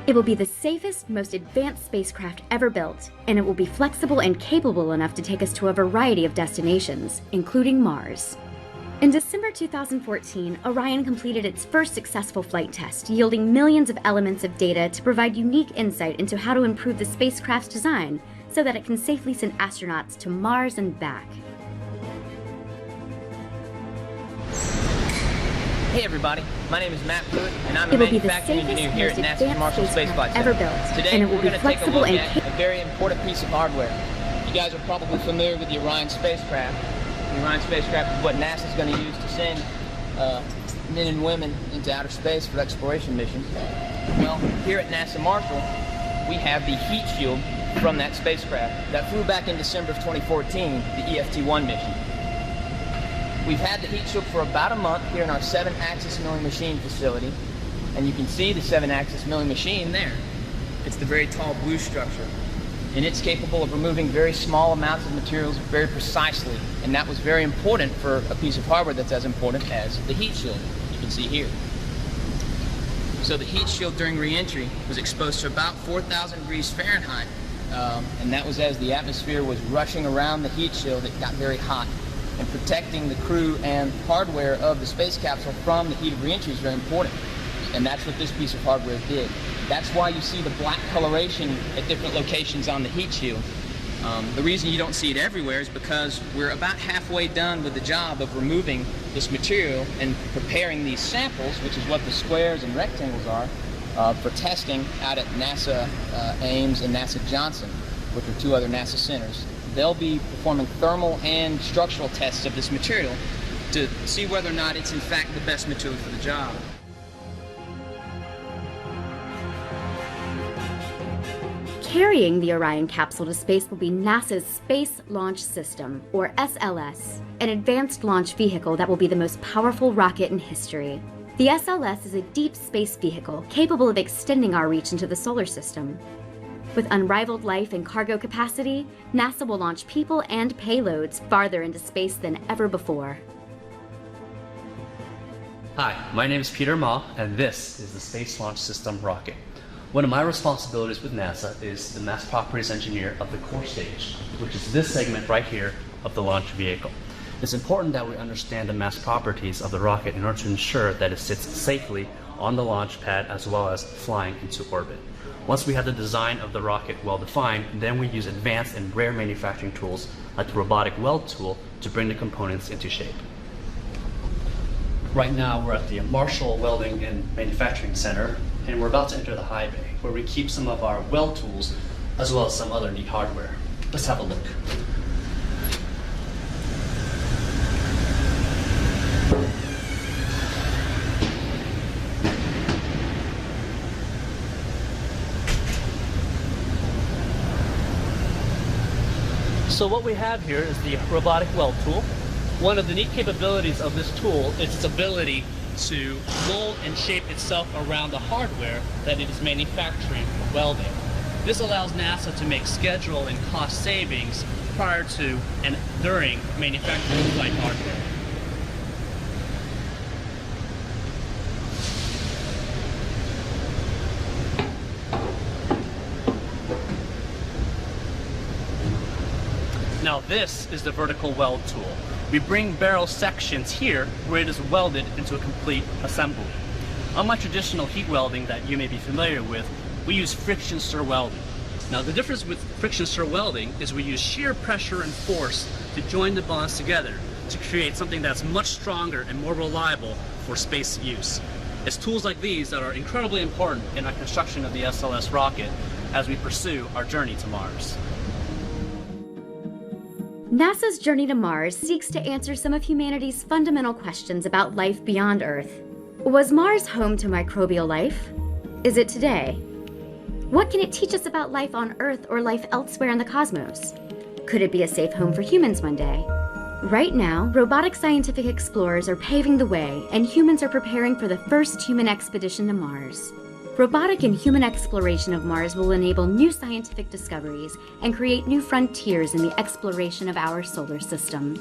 It will be the safest, most advanced spacecraft ever built, and it will be flexible and capable enough to take us to a variety of destinations, including Mars. In December 2014, Orion completed its first successful flight test, yielding millions of elements of data to provide unique insight into how to improve the spacecraft's design so that it can safely send astronauts to Mars and back. Hey everybody, my name is Matt Pruitt, and I'm a manufacturing engineer here at NASA's Marshall Space Flight Center. Today we're going to take a look at a very important piece of hardware. You guys are probably familiar with the Orion spacecraft. The Orion spacecraft is what NASA's going to use to send men and women into outer space for exploration missions. Well, here at NASA Marshall, we have the heat shield from that spacecraft that flew back in December of 2014, the EFT-1 mission. We've had the heat shield for about a month here in our 7-axis milling machine facility, and you can see the 7-axis milling machine there. It's the very tall blue structure, and it's capable of removing very small amounts of materials very precisely, and that was very important for a piece of hardware that's as important as the heat shield you can see here. So the heat shield during re-entry was exposed to about 4,000 degrees Fahrenheit, and that was as the atmosphere was rushing around the heat shield. It got very hot. And protecting the crew and hardware of the space capsule from the heat of re-entry is very important. And that's what this piece of hardware did. That's why you see the black coloration at different locations on the heat shield. The reason you don't see it everywhere is because we're about halfway done with the job of removing this material and preparing these samples, which is what the squares and rectangles are, for testing out at NASA Ames and NASA Johnson, which are two other NASA centers. They'll be performing thermal and structural tests of this material to see whether or not it's in fact the best material for the job. Carrying the Orion capsule to space will be NASA's Space Launch System, or SLS, an advanced launch vehicle that will be the most powerful rocket in history. The SLS is a deep space vehicle capable of extending our reach into the solar system. With unrivaled life and cargo capacity, NASA will launch people and payloads farther into space than ever before. Hi, my name is Peter Ma, and this is the Space Launch System rocket. One of my responsibilities with NASA is the mass properties engineer of the core stage, which is this segment right here of the launch vehicle. It's important that we understand the mass properties of the rocket in order to ensure that it sits safely on the launch pad as well as flying into orbit. Once we have the design of the rocket well defined, then we use advanced and rare manufacturing tools like the robotic weld tool to bring the components into shape. Right now we're at the Marshall Welding and Manufacturing Center, and we're about to enter the high bay where we keep some of our weld tools as well as some other neat hardware. Let's have a look. So what we have here is the robotic weld tool. One of the neat capabilities of this tool is its ability to mold and shape itself around the hardware that it is manufacturing for welding. This allows NASA to make schedule and cost savings prior to and during manufacturing flight hardware. Now this is the vertical weld tool. We bring barrel sections here where it is welded into a complete assembly. Unlike traditional heat welding that you may be familiar with, we use friction stir welding. Now the difference with friction stir welding is we use shear pressure and force to join the bonds together to create something that's much stronger and more reliable for space use. It's tools like these that are incredibly important in our construction of the SLS rocket as we pursue our journey to Mars. NASA's journey to Mars seeks to answer some of humanity's fundamental questions about life beyond Earth. Was Mars home to microbial life? Is it today? What can it teach us about life on Earth or life elsewhere in the cosmos? Could it be a safe home for humans one day? Right now, robotic scientific explorers are paving the way, and humans are preparing for the first human expedition to Mars. Robotic and human exploration of Mars will enable new scientific discoveries and create new frontiers in the exploration of our solar system.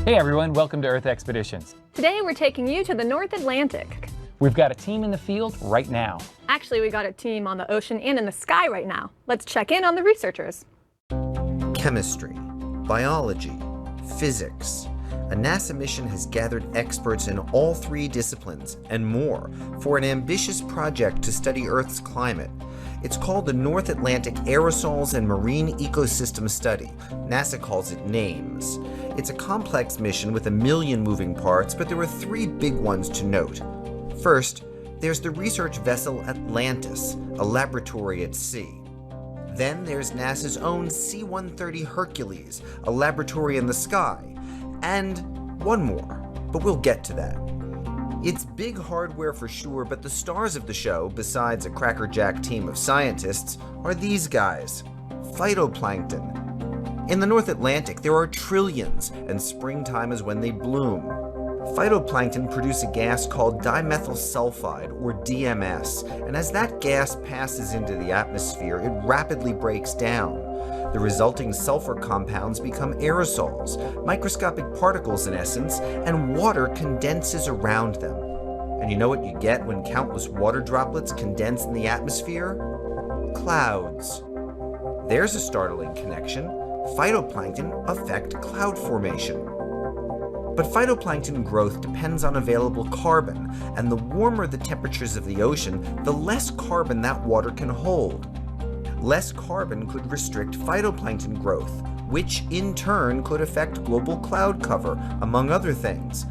Hey everyone, welcome to Earth Expeditions. Today we're taking you to the North Atlantic. We've got a team in the field right now. Actually, we got a team on the ocean and in the sky right now. Let's check in on the researchers. Chemistry, biology, physics. A NASA mission has gathered experts in all three disciplines and more for an ambitious project to study Earth's climate. It's called the North Atlantic Aerosols and Marine Ecosystem Study. NASA calls it NAMES. It's a complex mission with 1 million moving parts, but there are 3 big ones to note. First, there's the research vessel Atlantis, a laboratory at sea. Then there's NASA's own C-130 Hercules, a laboratory in the sky. And one more, but we'll get to that. It's big hardware for sure, but the stars of the show, besides a crackerjack team of scientists, are these guys, phytoplankton. In the North Atlantic, there are trillions, and springtime is when they bloom. Phytoplankton produce a gas called dimethyl sulfide, or DMS, and as that gas passes into the atmosphere, it rapidly breaks down. The resulting sulfur compounds become aerosols, microscopic particles in essence, and water condenses around them. And you know what you get when countless water droplets condense in the atmosphere? Clouds. There's a startling connection. Phytoplankton affect cloud formation. But phytoplankton growth depends on available carbon, and the warmer the temperatures of the ocean, the less carbon that water can hold. Less carbon could restrict phytoplankton growth, which in turn could affect global cloud cover, among other things.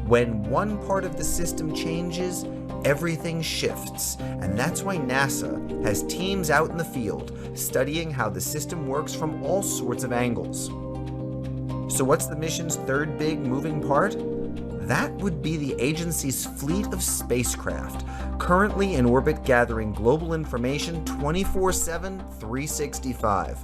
When one part of the system changes, everything shifts, and that's why NASA has teams out in the field studying how the system works from all sorts of angles. So what's the mission's third big moving part? That would be the agency's fleet of spacecraft, currently in orbit gathering global information 24/7, 365.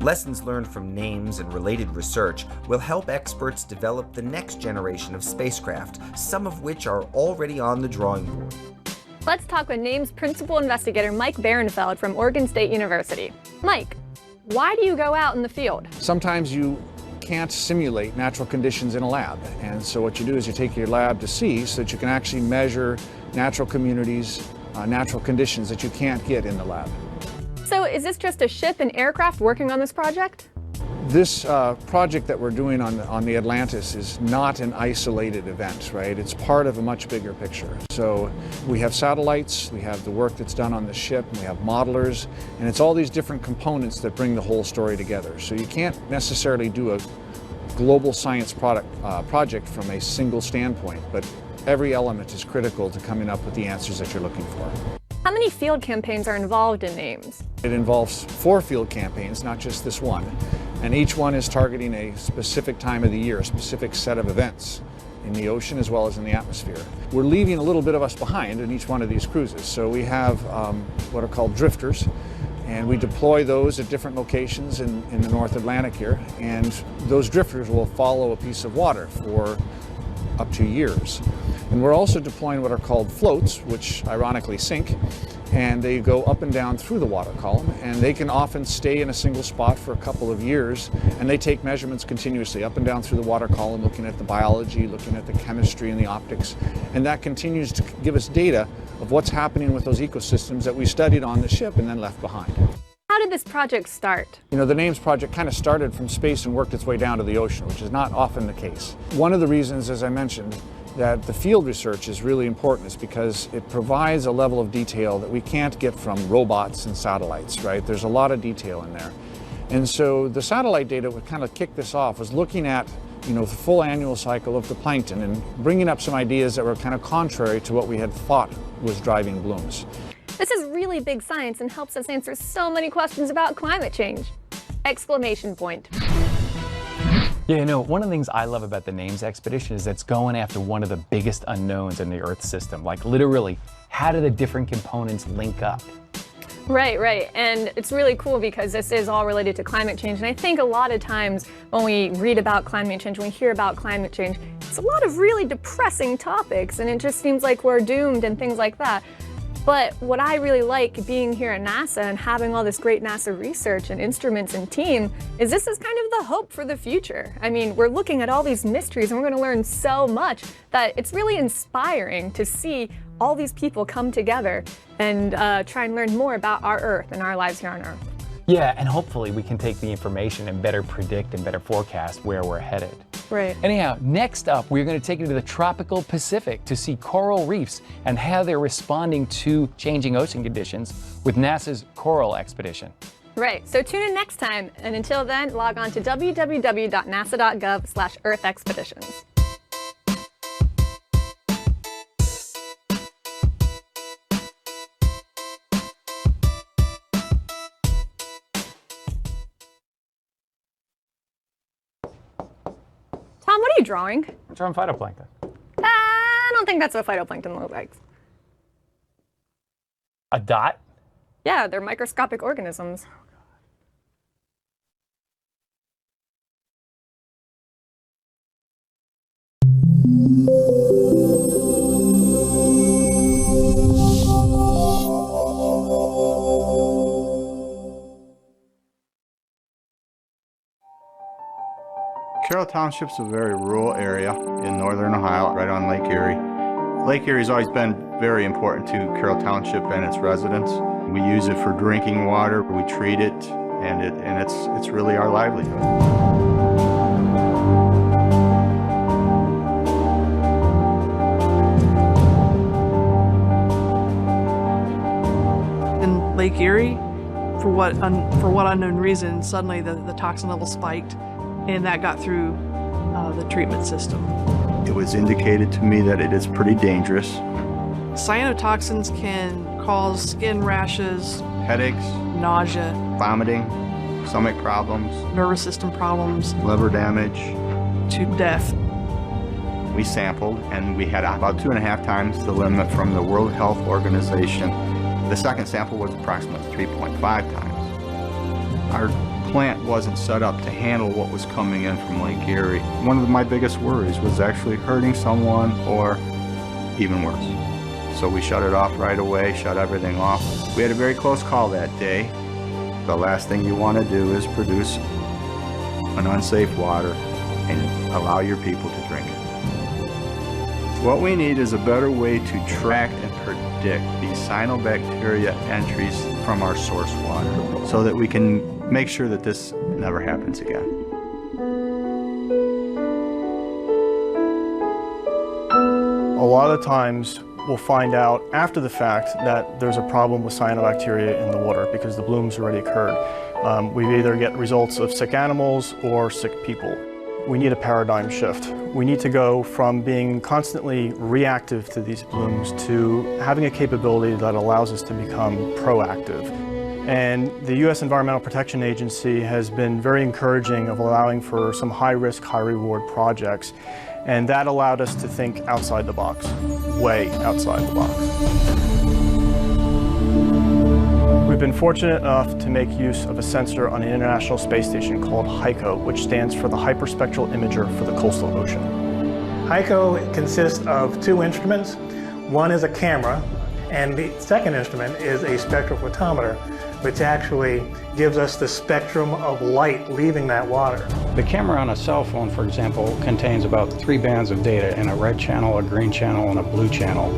Lessons learned from NAMES and related research will help experts develop the next generation of spacecraft, some of which are already on the drawing board. Let's talk with NAMES principal investigator Mike Barenfeld from Oregon State University. Mike, why do you go out in the field? Sometimes you can't simulate natural conditions in a lab, and so what you do is you take your lab to sea so that you can actually measure natural communities, natural conditions that you can't get in the lab. So is this just a ship and aircraft working on this project? This project that we're doing on the Atlantis is not an isolated event, right? It's part of a much bigger picture. So we have satellites, we have the work that's done on the ship, we have modelers, and it's all these different components that bring the whole story together. So you can't necessarily do a global science project from a single standpoint, but every element is critical to coming up with the answers that you're looking for. How many field campaigns are involved in NAMES? It involves 4 field campaigns, not just this one, and each one is targeting a specific time of the year, a specific set of events in the ocean as well as in the atmosphere. We're leaving a little bit of us behind in each one of these cruises, so we have what are called drifters, and we deploy those at different locations in the North Atlantic here, and those drifters will follow a piece of water for up to years. And we're also deploying what are called floats, which ironically sink, and they go up and down through the water column, and they can often stay in a single spot for a couple of years, and they take measurements continuously up and down through the water column, looking at the biology, looking at the chemistry and the optics, and that continues to give us data of what's happening with those ecosystems that we studied on the ship and then left behind. How did this project start? You know, the NAMES project kind of started from space and worked its way down to the ocean, which is not often the case. One of the reasons, as I mentioned, that the field research is really important is because it provides a level of detail that we can't get from robots and satellites, right? There's a lot of detail in there. And so the satellite data would kind of kick this off, was looking at, you know, the full annual cycle of the plankton and bringing up some ideas that were kind of contrary to what we had thought was driving blooms. This is really big science and helps us answer so many questions about climate change! Exclamation point. Yeah, you know, one of the things I love about the NAMES expedition is that it's going after one of the biggest unknowns in the Earth system. Like literally, how do the different components link up? Right. And it's really cool because this is all related to climate change. And I think a lot of times when we read about climate change, when we hear about climate change, it's a lot of really depressing topics and it just seems like we're doomed and things like that. But what I really like being here at NASA and having all this great NASA research and instruments and team is this is kind of the hope for the future. I mean, we're looking at all these mysteries and we're going to learn so much that it's really inspiring to see all these people come together and try and learn more about our Earth and our lives here on Earth. Yeah, and hopefully we can take the information and better predict and better forecast where we're headed. Right. Anyhow, next up, we're going to take you to the tropical Pacific to see coral reefs and how they're responding to changing ocean conditions with NASA's Coral Expedition. Right, so tune in next time, and until then, log on to www.nasa.gov/earthexpeditions. Tom, what are you drawing? I'm drawing phytoplankton. I don't think that's what phytoplankton looks like. A dot? Yeah, they're microscopic organisms. Carroll Township's a very rural area in northern Ohio, right on Lake Erie. Lake Erie's always been very important to Carroll Township and its residents. We use it for drinking water, we treat it, and it's really our livelihood. In Lake Erie, for what unknown reason, suddenly the toxin level spiked, and that got through the treatment system. It was indicated to me that it is pretty dangerous. Cyanotoxins can cause skin rashes, Headaches, nausea, vomiting, stomach problems, nervous system problems, liver damage. to death. We sampled and we had about 2.5 times the limit from the World Health Organization. The second sample was approximately 3.5 times. Our plant wasn't set up to handle what was coming in from Lake Erie. One of my biggest worries was actually hurting someone or even worse. So we shut it off right away, shut everything off. We had a very close call that day. The last thing you want to do is produce an unsafe water and allow your people to drink it. What we need is a better way to track and predict these cyanobacteria entries from our source water so that we can make sure that this never happens again. A lot of times we'll find out after the fact that there's a problem with cyanobacteria in the water because the blooms already occurred. We either get results of sick animals or sick people. We need a paradigm shift. We need to go from being constantly reactive to these blooms to having a capability that allows us to become proactive. And the U.S. Environmental Protection Agency has been very encouraging of allowing for some high-risk, high-reward projects. And that allowed us to think outside the box, way outside the box. We've been fortunate enough to make use of a sensor on the International Space Station called HICO, which stands for the Hyperspectral Imager for the Coastal Ocean. HICO consists of 2 instruments. One is a camera, and the second instrument is a spectrophotometer, which actually gives us the spectrum of light leaving that water. The camera on a cell phone, for example, contains about 3 bands of data in a red channel, a green channel, and a blue channel.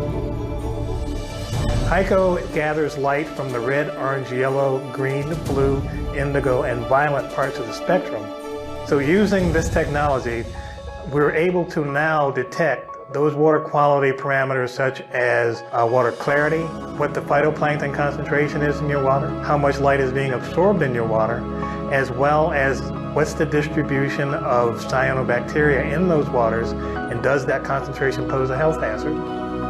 HICO gathers light from the red, orange, yellow, green, blue, indigo, and violet parts of the spectrum. So using this technology, we're able to now detect those water quality parameters such as water clarity, what the phytoplankton concentration is in your water, how much light is being absorbed in your water, as well as what's the distribution of cyanobacteria in those waters, and does that concentration pose a health hazard?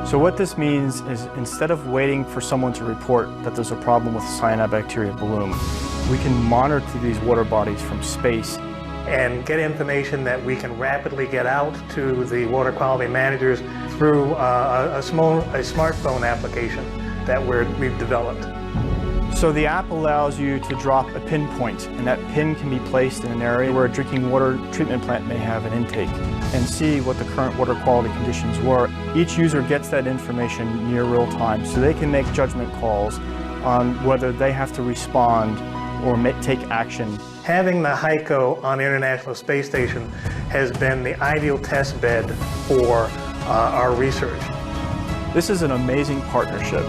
So what this means is instead of waiting for someone to report that there's a problem with cyanobacteria bloom, we can monitor these water bodies from space and get information that we can rapidly get out to the water quality managers through a smartphone application that we've developed. So the app allows you to drop a pinpoint, and that pin can be placed in an area where a drinking water treatment plant may have an intake, and see what the current water quality conditions were. Each user gets that information near real time, so they can make judgment calls on whether they have to respond or take action. Having the HyCO on the International Space Station has been the ideal test bed for our research. This is an amazing partnership.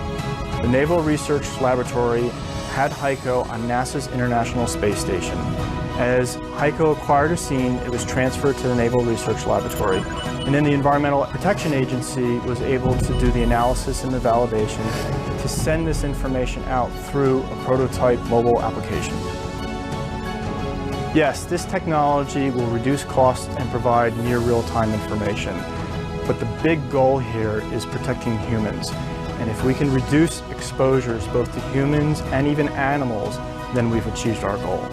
The Naval Research Laboratory had HyCO on NASA's International Space Station. As HyCO acquired a scene, it was transferred to the Naval Research Laboratory. And then the Environmental Protection Agency was able to do the analysis and the validation to send this information out through a prototype mobile application. Yes, this technology will reduce costs and provide near real-time information. But the big goal here is protecting humans. And if we can reduce exposures both to humans and even animals, then we've achieved our goal.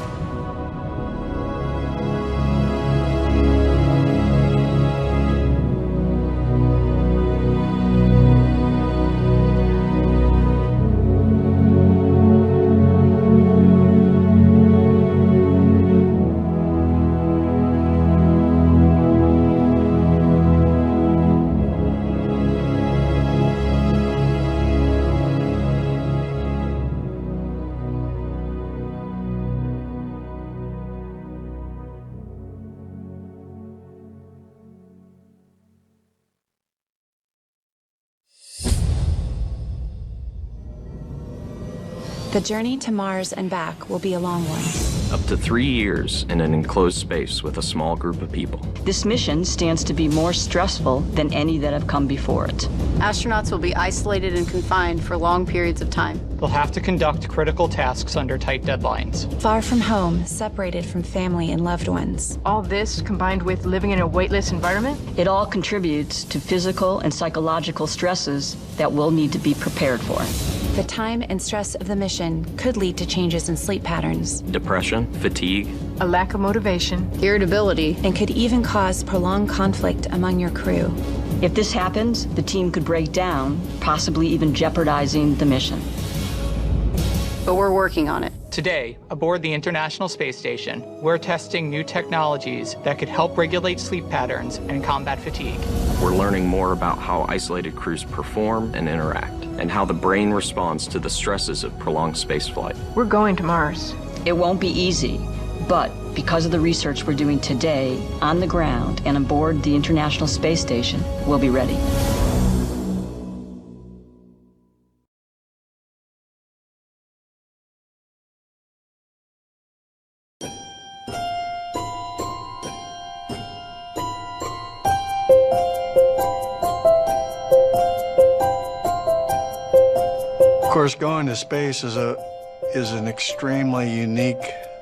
The journey to Mars and back will be a long one. Up to 3 years in an enclosed space with a small group of people. This mission stands to be more stressful than any that have come before it. Astronauts will be isolated and confined for long periods of time. They'll have to conduct critical tasks under tight deadlines. Far from home, separated from family and loved ones. All this, combined with living in a weightless environment? It all contributes to physical and psychological stresses that we'll need to be prepared for. The time and stress of the mission could lead to changes in sleep patterns, Depression, fatigue, a lack of motivation, irritability, and could even cause prolonged conflict among your crew. If this happens, the team could break down, possibly even jeopardizing the mission. But we're working on it. Today, aboard the International Space Station, we're testing new technologies that could help regulate sleep patterns and combat fatigue. We're learning more about how isolated crews perform and interact, and how the brain responds to the stresses of prolonged spaceflight. We're going to Mars. It won't be easy, but because of the research we're doing today, on the ground and aboard the International Space Station, we'll be ready. Of course, going to space is an extremely unique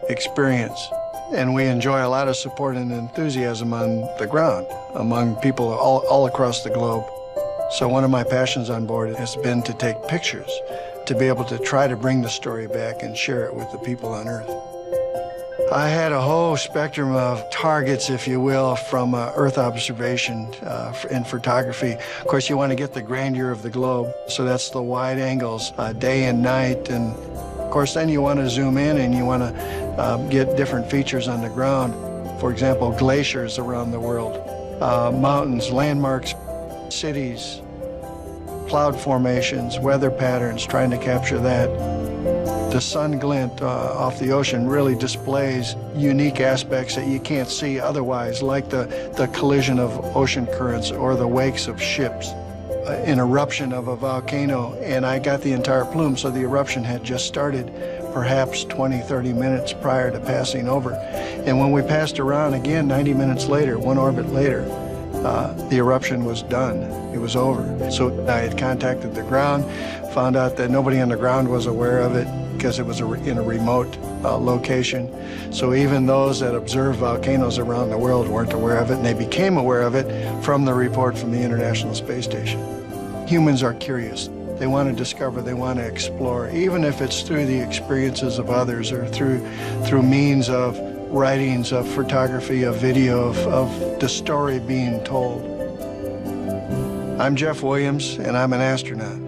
experience, and we enjoy a lot of support and enthusiasm on the ground among people all across the globe. So one of my passions on board has been to take pictures, to be able to try to bring the story back and share it with the people on Earth. I had a whole spectrum of targets, if you will, from Earth observation in photography. Of course, you want to get the grandeur of the globe, so that's the wide angles, day and night. And of course, then you want to zoom in and you want to get different features on the ground. For example, glaciers around the world, mountains, landmarks, cities, cloud formations, weather patterns, trying to capture that. The sun glint off the ocean really displays unique aspects that you can't see otherwise, like the collision of ocean currents or the wakes of ships. An eruption of a volcano, and I got the entire plume, so the eruption had just started perhaps 20, 30 minutes prior to passing over. And when we passed around again 90 minutes later, one orbit later, the eruption was done. It was over. So I had contacted the ground, found out that nobody on the ground was aware of it because it was in a remote location. So even those that observe volcanoes around the world weren't aware of it, and they became aware of it from the report from the International Space Station. Humans are curious. They want to discover, they want to explore, even if it's through the experiences of others or through means of writings, of photography, of video, of the story being told. I'm Jeff Williams, and I'm an astronaut.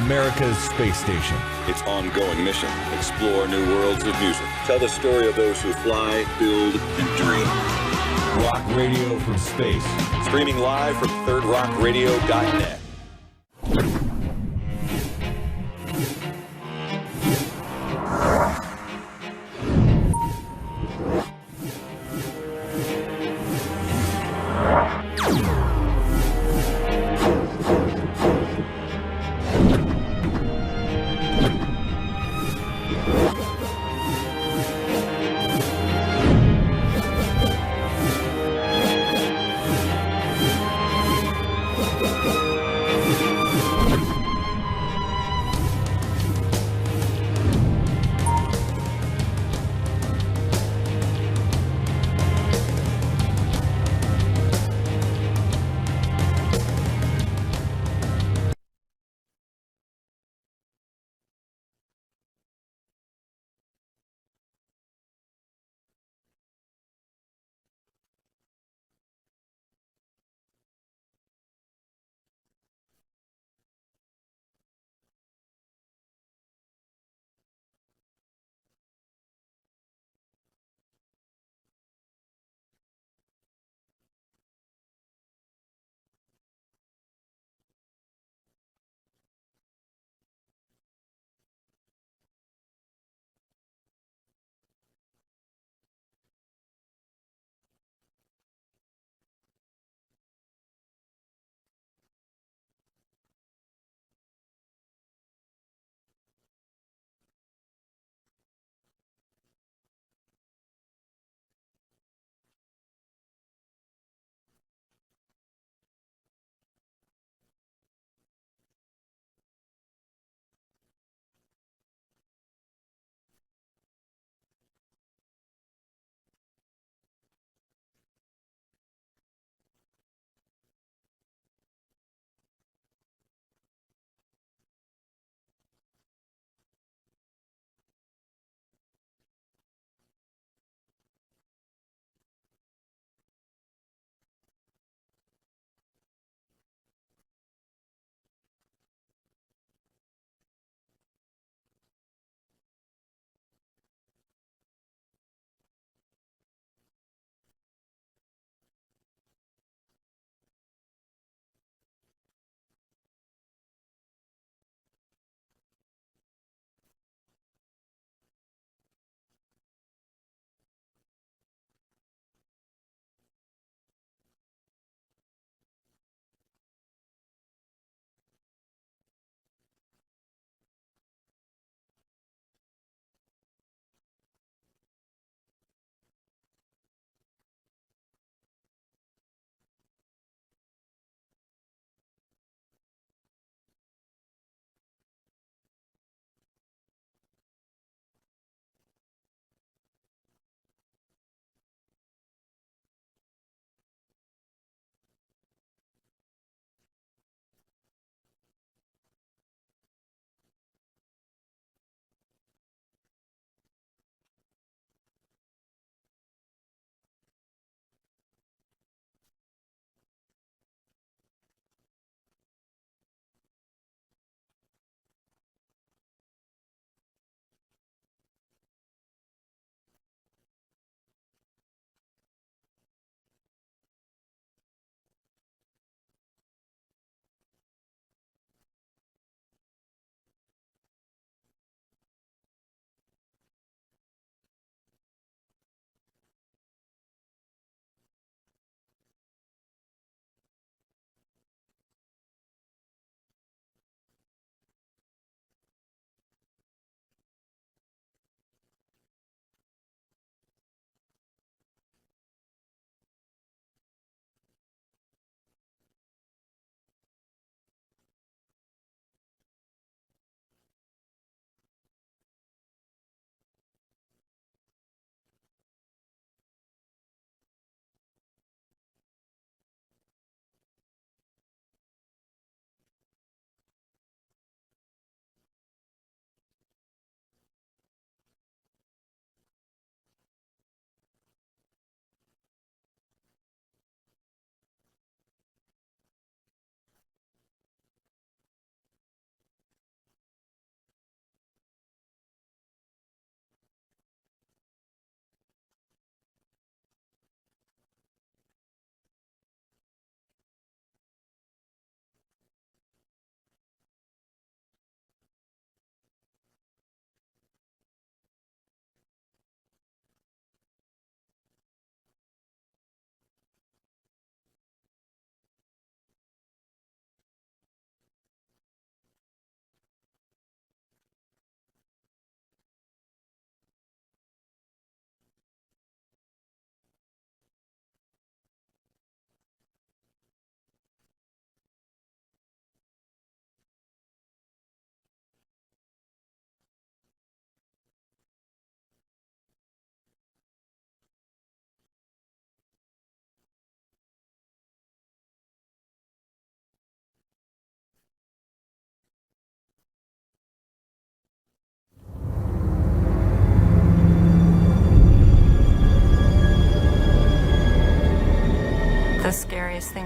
America's space station. Its ongoing mission: explore new worlds of music. Tell the story of those who fly, build, and dream. Rock radio from space. Streaming live from thirdrockradio.net.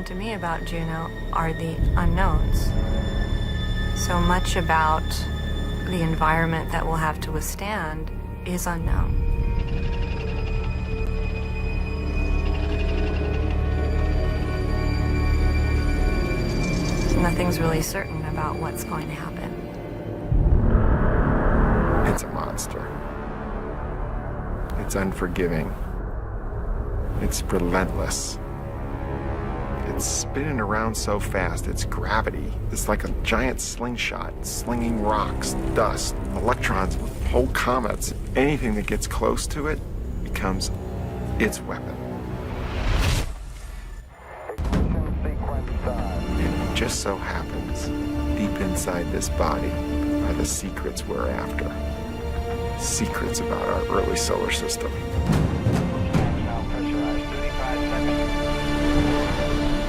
fascinating to me about Juno are the unknowns. So much about the environment that we'll have to withstand is unknown. Nothing's really certain about what's going to happen. It's a monster. It's unforgiving. It's relentless. It's spinning around so fast, its gravity is like a giant slingshot, slinging rocks, dust, electrons, whole comets. Anything that gets close to it becomes its weapon. And it just so happens, deep inside this body are the secrets we're after. Secrets about our early solar system.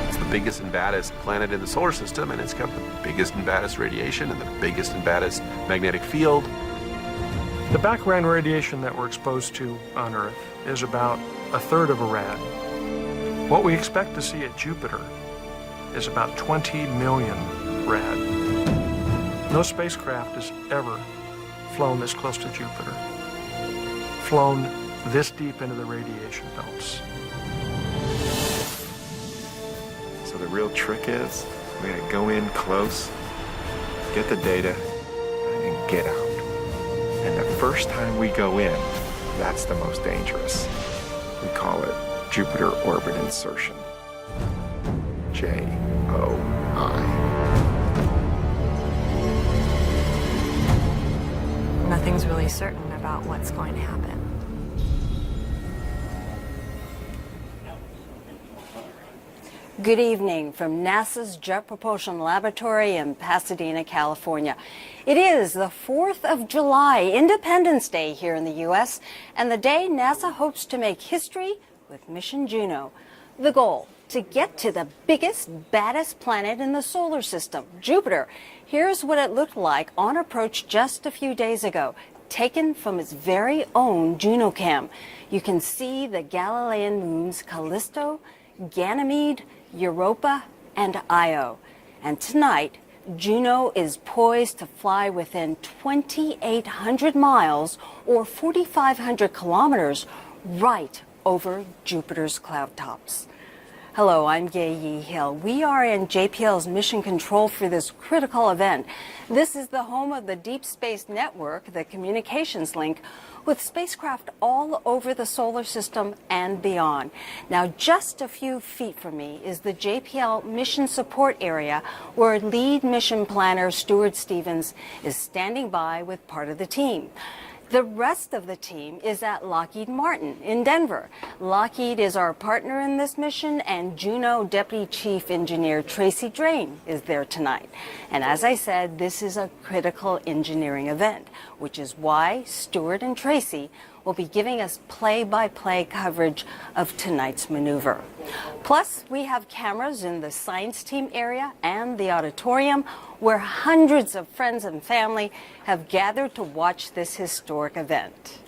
It's the biggest and baddest planet in the solar system, and it's got the biggest and baddest radiation and the biggest and baddest magnetic field. The background radiation that we're exposed to on Earth is about a third of a rad. What we expect to see at Jupiter is about 20 million rad. No spacecraft has ever flown this close to Jupiter, flown this deep into the radiation belts. So the real trick is, we're gonna go in close, get the data, and get out. And the first time we go in, that's the most dangerous. We call it Jupiter orbit insertion. JOI. Nothing's really certain about what's going to happen. Good evening from NASA's Jet Propulsion Laboratory in Pasadena, California. It is the 4th of July, Independence Day here in the U.S., and the day NASA hopes to make history with Mission Juno. The goal, to get to the biggest, baddest planet in the solar system, Jupiter. Here's what it looked like on approach just a few days ago, taken from its very own Juno Cam. You can see the Galilean moons Callisto, Ganymede, Europa, and Io. And tonight, Juno is poised to fly within 2,800 miles or 4,500 kilometers right over Jupiter's cloud tops. Hello, I'm Gay Yee Hill. We are in JPL's mission control for this critical event. This is the home of the Deep Space Network, the communications link, with spacecraft all over the solar system and beyond. Now, just a few feet from me is the JPL mission support area where lead mission planner Stuart Stevens is standing by with part of the team. The rest of the team is at Lockheed Martin in Denver. Lockheed is our partner in this mission, and Juno Deputy Chief Engineer Tracy Drain is there tonight. And as I said, this is a critical engineering event, which is why Stuart and Tracy will be giving us play-by-play coverage of tonight's maneuver. Plus, we have cameras in the science team area and the auditorium where hundreds of friends and family have gathered to watch this historic event.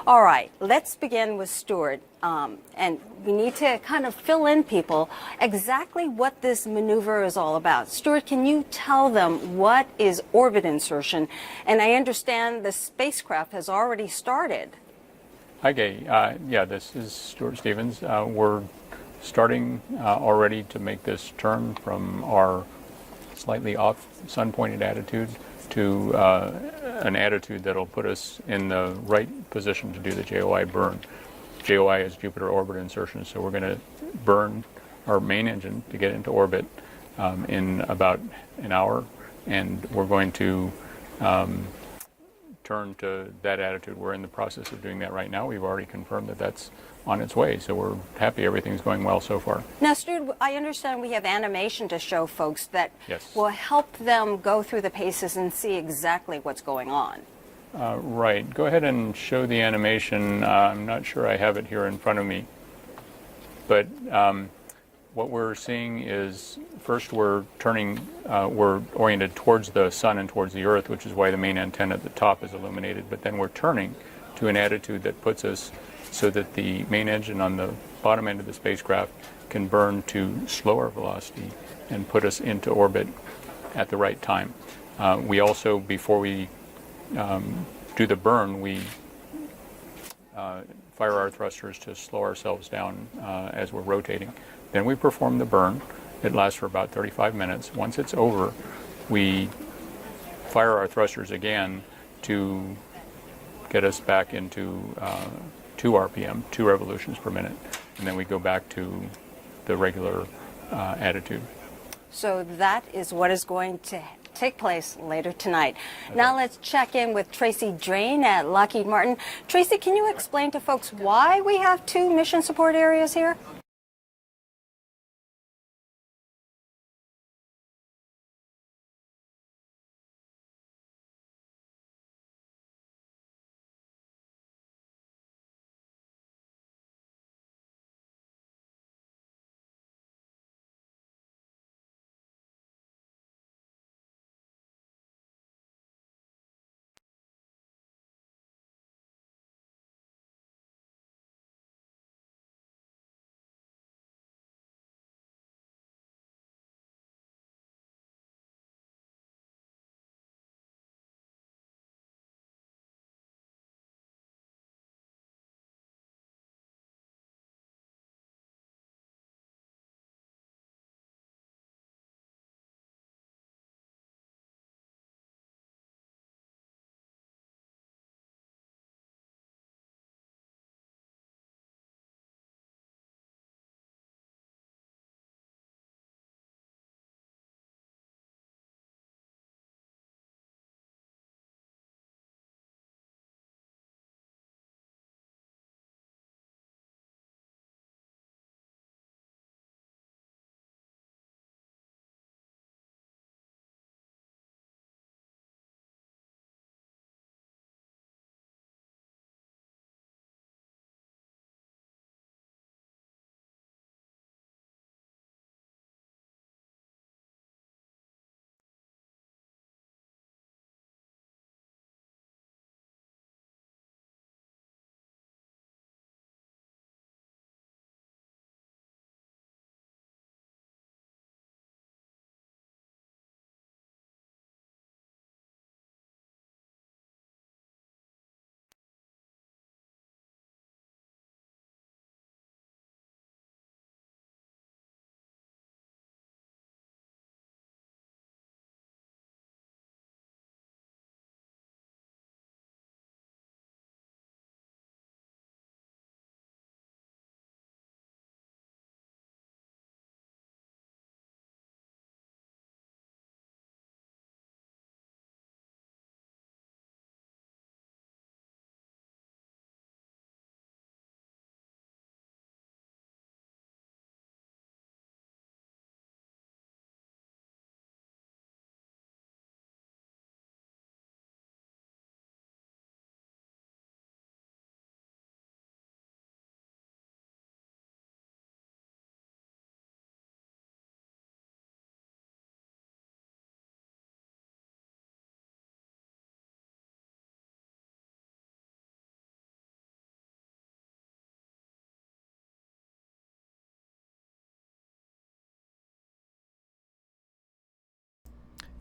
All right, let's begin with Stuart. And we need to kind of fill in people exactly what this maneuver is all about. Stuart, can you tell them what is orbit insertion? And I understand the spacecraft has already started. Hi, Gay. Yeah, this is Stuart Stevens. We're starting already to make this turn from our slightly off sun-pointed attitude to an attitude that'll put us in the right position to do the JOI burn. JOI is Jupiter orbit insertion, so we're going to burn our main engine to get into orbit in about an hour, and we're going to turn to that attitude. We're in the process of doing that right now. We've already confirmed that that's on its way, so we're happy everything's going well so far. Now, Stuart, I understand we have animation to show folks that Yes. will help them go through the paces and see exactly what's going on. Right. Go ahead and show the animation. I'm not sure I have it here in front of me, but What we're seeing is, first we're oriented towards the sun and towards the earth, which is why the main antenna at the top is illuminated, but then we're turning to an attitude that puts us so that the main engine on the bottom end of the spacecraft can burn to slower velocity and put us into orbit at the right time. We also, before we do the burn, we fire our thrusters to slow ourselves down as we're rotating. Then we perform the burn. It lasts for about 35 minutes. Once it's over, we fire our thrusters again to get us back into 2 RPM, 2 revolutions per minute. And then we go back to the regular attitude. So that is what is going to take place later tonight. Now let's check in with Tracy Drain at Lockheed Martin. Tracy, can you explain to folks why we have 2 mission support areas here?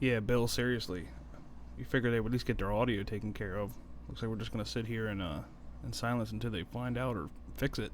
Yeah, Bill, seriously. You figure they would at least get their audio taken care of. Looks like we're just gonna sit here in silence until they find out or fix it.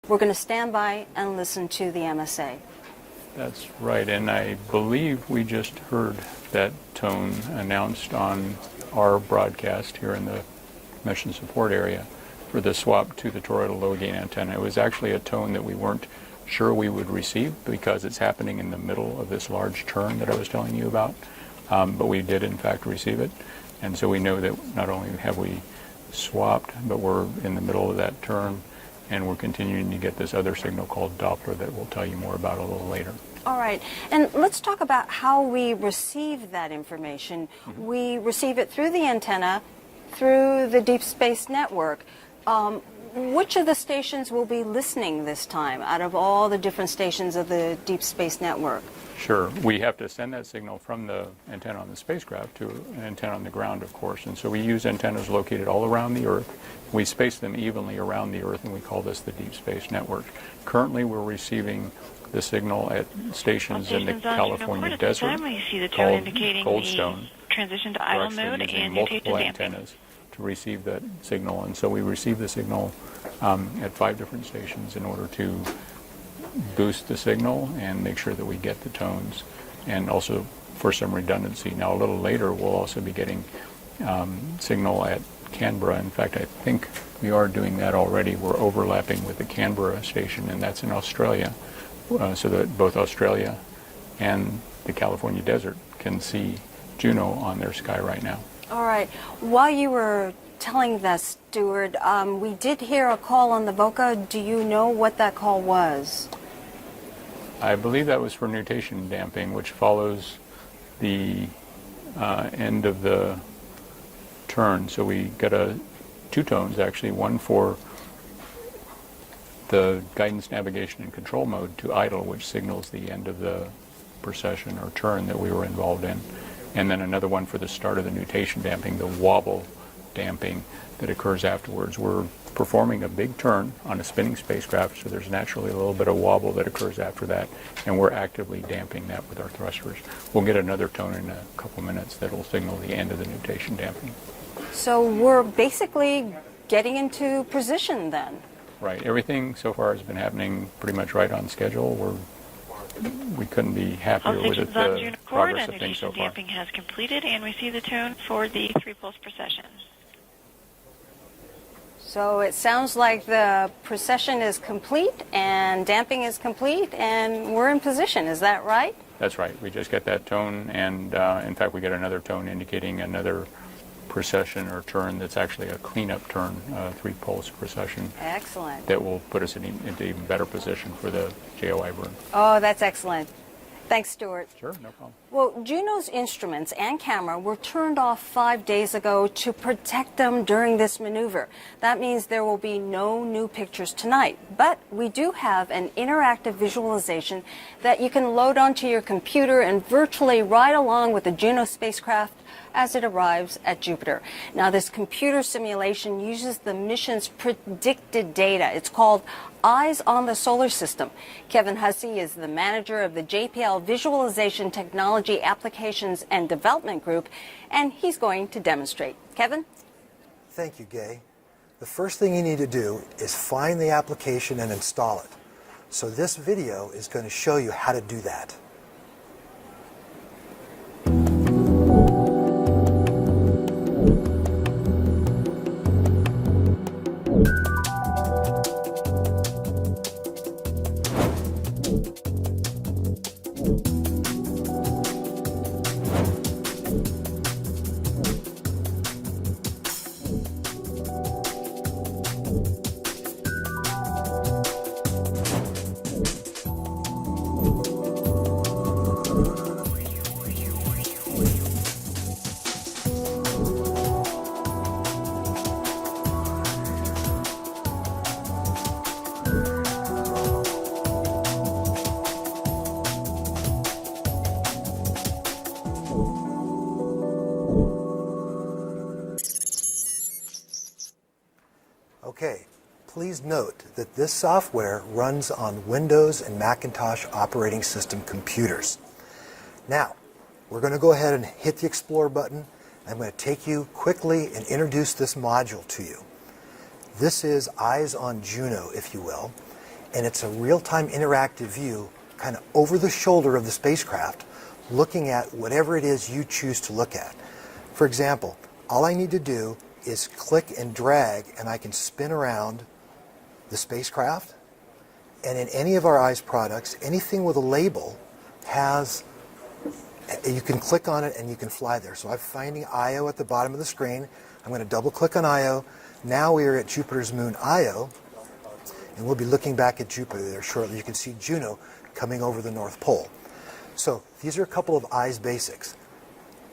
We're going to stand by and listen to the MSA. That's right, and I believe we just heard that tone announced on our broadcast here in the mission support area for the swap to the toroidal low gain antenna. It was actually a tone that we weren't sure we would receive because it's happening in the middle of this large turn that I was telling you about, but we did in fact receive it, and so we know that not only have we swapped, but we're in the middle of that turn, and we're continuing to get this other signal called Doppler that we'll tell you more about a little later. All right, and let's talk about how we receive that information. We receive it through the antenna, through the Deep Space Network. Which of the stations will be listening this time out of all the different stations of the Deep Space Network? Sure. We have to send that signal from the antenna on the spacecraft to an antenna on the ground, of course. And so we use antennas located all around the Earth. We space them evenly around the Earth, and we call this the Deep Space Network. Currently, we're receiving the signal at stations in the California desert called Goldstone. Transition to idle mode and multiple antennas to receive that signal. And so we receive the signal at 5 different stations in order to boost the signal and make sure that we get the tones, and also for some redundancy. Now a little later we'll also be getting signal at Canberra. In fact, I think we are doing that already. We're overlapping with the Canberra station, and that's in Australia, so that both Australia and the California desert can see Juno on their sky right now. All right. While you were telling that, Stuart, we did hear a call on the VOCA. Do you know what that call was? I believe that was for nutation damping, which follows the end of the turn. So we got 2 tones, actually, one for the guidance, navigation, and control mode to idle, which signals the end of the precession or turn that we were involved in. And then another one for the start of the nutation damping, the wobble damping that occurs afterwards. We're performing a big turn on a spinning spacecraft, so there's naturally a little bit of wobble that occurs after that, and we're actively damping that with our thrusters. We'll get another tone in a couple minutes that will signal the end of the nutation damping. So we're basically getting into position then. Right. Everything so far has been happening pretty much right on schedule. We couldn't be happier with it, the progress of things so far. Damping has completed, and we see the tone for the 3-pulse precession. So it sounds like the precession is complete and damping is complete, and we're in position. Is that right? That's right. We just get that tone, and in fact we get another tone indicating another precession or turn that's actually a cleanup turn, 3-pulse precession. Excellent. That will put us into even better position for the JOI burn. Oh, that's excellent. Thanks, Stuart. Sure, no problem. Well, Juno's instruments and camera were turned off 5 days ago to protect them during this maneuver. That means there will be no new pictures tonight. But we do have an interactive visualization that you can load onto your computer and virtually ride along with the Juno spacecraft as it arrives at Jupiter. Now, this computer simulation uses the mission's predicted data. It's called Eyes on the Solar System. Kevin Hussey is the manager of the JPL Visualization Technology Applications and Development Group, and he's going to demonstrate. Kevin? Thank you, Gay. The first thing you need to do is find the application and install it. So this video is going to show you how to do that. Okay, please note that this software runs on Windows and Macintosh operating system computers. Now, we're going to go ahead and hit the Explore button. I'm going to take you quickly and introduce this module to you. This is Eyes on Juno, if you will. and it's a real-time interactive view kind of over the shoulder of the spacecraft, looking at whatever it is you choose to look at. For example, all I need to do is click and drag, and I can spin around the spacecraft. And in any of our EYES products, anything with a label has, you can click on it and you can fly there. So I'm finding Io at the bottom of the screen. I'm going to double click on Io. Now we are at Jupiter's moon Io, and we'll be looking back at Jupiter there shortly. You can see Juno coming over the North Pole. So these are a couple of EYES basics.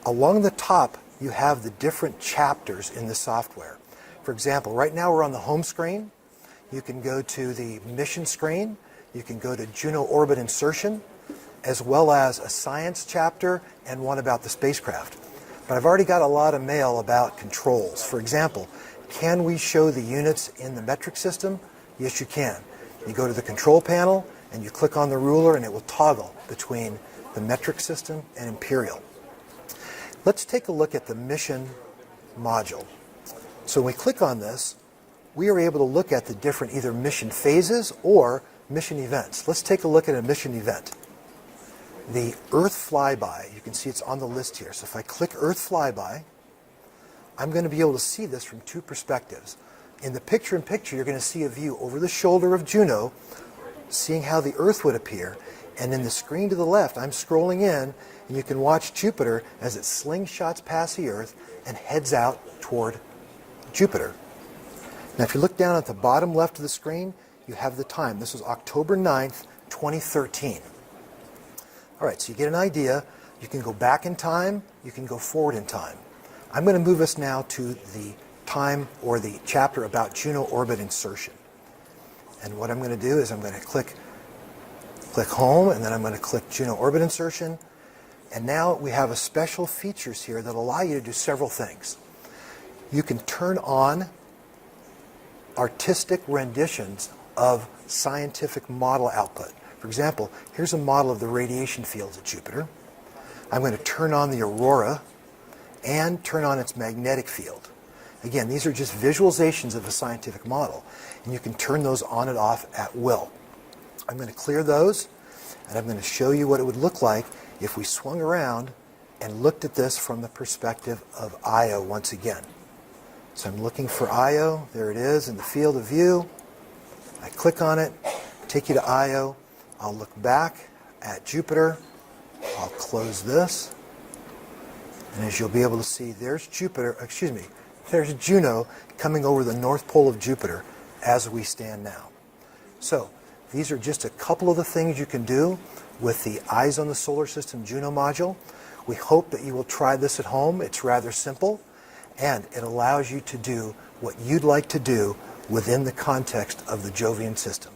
Along the top, you have the different chapters in the software. For example, right now we're on the home screen. You can go to the mission screen. You can go to Juno orbit insertion, as well as a science chapter and one about the spacecraft. But I've already got a lot of mail about controls. For example, can we show the units in the metric system? Yes, you can. You go to the control panel and you click on the ruler, and it will toggle between the metric system and imperial. Let's take a look at the mission module. So when we click on this, we are able to look at the different either mission phases or mission events. Let's take a look at a mission event. The Earth flyby, you can see it's on the list here. So if I click Earth flyby, I'm going to be able to see this from two perspectives. In the picture-in-picture, you're going to see a view over the shoulder of Juno, seeing how the Earth would appear. And in the screen to the left, I'm scrolling in, and you can watch Jupiter as it slingshots past the Earth and heads out toward Jupiter. Now, if you look down at the bottom left of the screen, you have the time. This was October 9th, 2013. All right, so you get an idea. You can go back in time. You can go forward in time. I'm going to move us now to the time or the chapter about Juno orbit insertion. And what I'm going to do is I'm going to click home, and then I'm going to click Juno orbit insertion. And now we have a special features here that allow you to do several things. You can turn on artistic renditions of scientific model output. For example, here's a model of the radiation fields at Jupiter. I'm going to turn on the aurora and turn on its magnetic field. Again, these are just visualizations of a scientific model, and you can turn those on and off at will. I'm going to clear those, and I'm going to show you what it would look like if we swung around and looked at this from the perspective of Io once again. So I'm looking for Io. There it is in the field of view. I click on it, take you to Io. I'll look back at Jupiter. I'll close this. And as you'll be able to see, there's there's Juno coming over the North Pole of Jupiter as we stand now. So these are just a couple of the things you can do with the Eyes on the Solar System Juno module. We hope that you will try this at home. It's rather simple, and it allows you to do what you'd like to do within the context of the Jovian system.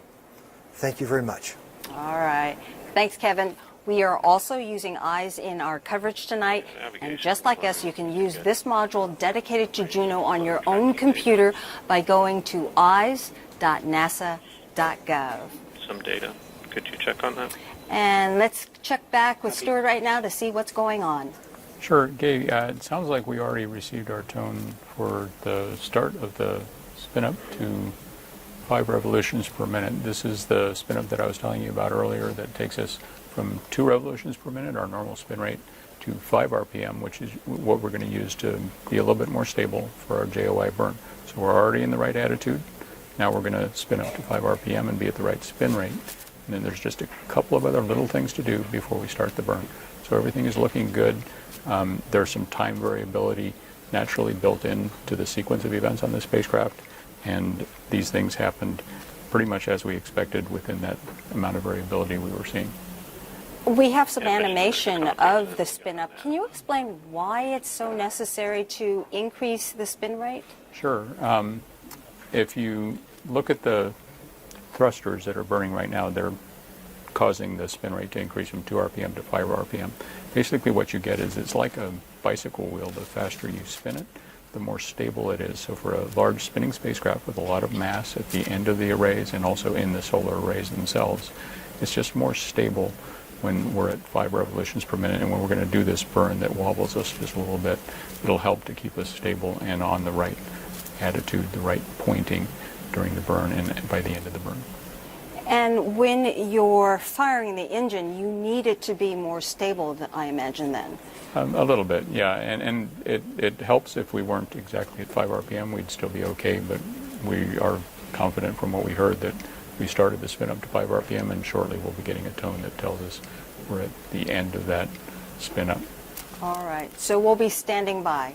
Thank you very much. All right. Thanks, Kevin. We are also using EYES in our coverage tonight, and just like us, you can use this module dedicated to Juno on your own computer by going to eyes.nasa.gov. Some data. Could you check on that? And let's check back with Stuart right now to see what's going on. Sure, Gay. It sounds like we already received our tone for the start of the spin-up to 5 revolutions per minute. This is the spin-up that I was telling you about earlier that takes us from 2 revolutions per minute, our normal spin rate, to 5 RPM, which is what we're going to use to be a little bit more stable for our JOI burn. So we're already in the right attitude. Now we're going to spin up to 5 RPM and be at the right spin rate. And then there's just a couple of other little things to do before we start the burn. So everything is looking good. There's some time variability naturally built into the sequence of events on the spacecraft, and these things happened pretty much as we expected within that amount of variability we were seeing. We have some animation of the spin up. Can you explain why it's so necessary to increase the spin rate? Sure. If you look at the thrusters that are burning right now, they're causing the spin rate to increase from 2 RPM to 5 RPM. Basically what you get is it's like a bicycle wheel. The faster you spin it, the more stable it is. So for a large spinning spacecraft with a lot of mass at the end of the arrays and also in the solar arrays themselves, it's just more stable when we're at 5 revolutions per minute. And when we're going to do this burn that wobbles us just a little bit, it'll help to keep us stable and on the right attitude, the right pointing during the burn and by the end of the burn. And when you're firing the engine, you need it to be more stable, I imagine, then. A little bit, yeah, and it helps if we weren't exactly at 5 RPM, we'd still be okay, but we are confident from what we heard that we started the spin up to 5 RPM, and shortly we'll be getting a tone that tells us we're at the end of that spin up. All right, so we'll be standing by.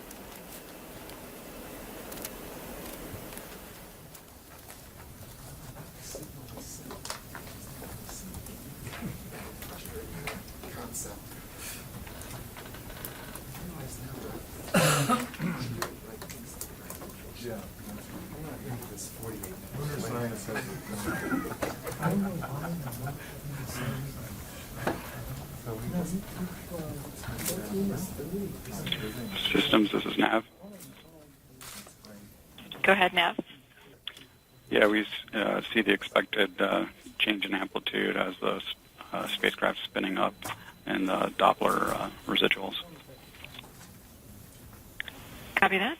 Systems, this is Nav. Go ahead, Nav. Yeah, we see the expected change in amplitude as the spacecraft spinning up and the Doppler residuals. Copy that.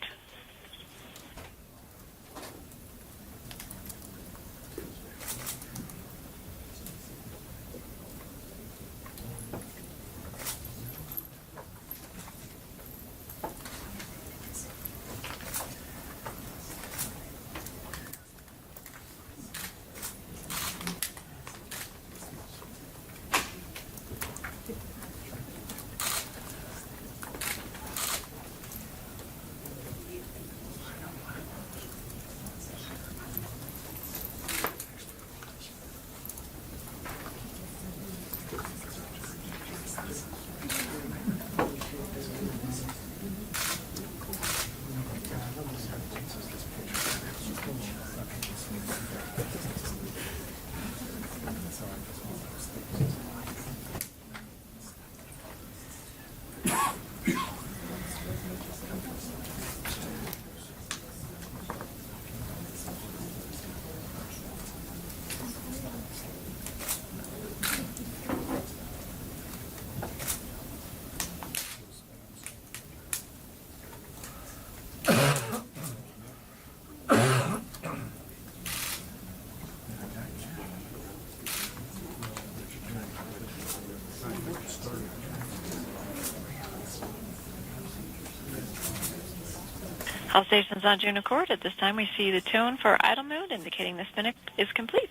All stations on Juno Court. At this time, we see the tone for idle mode, indicating the spin is complete.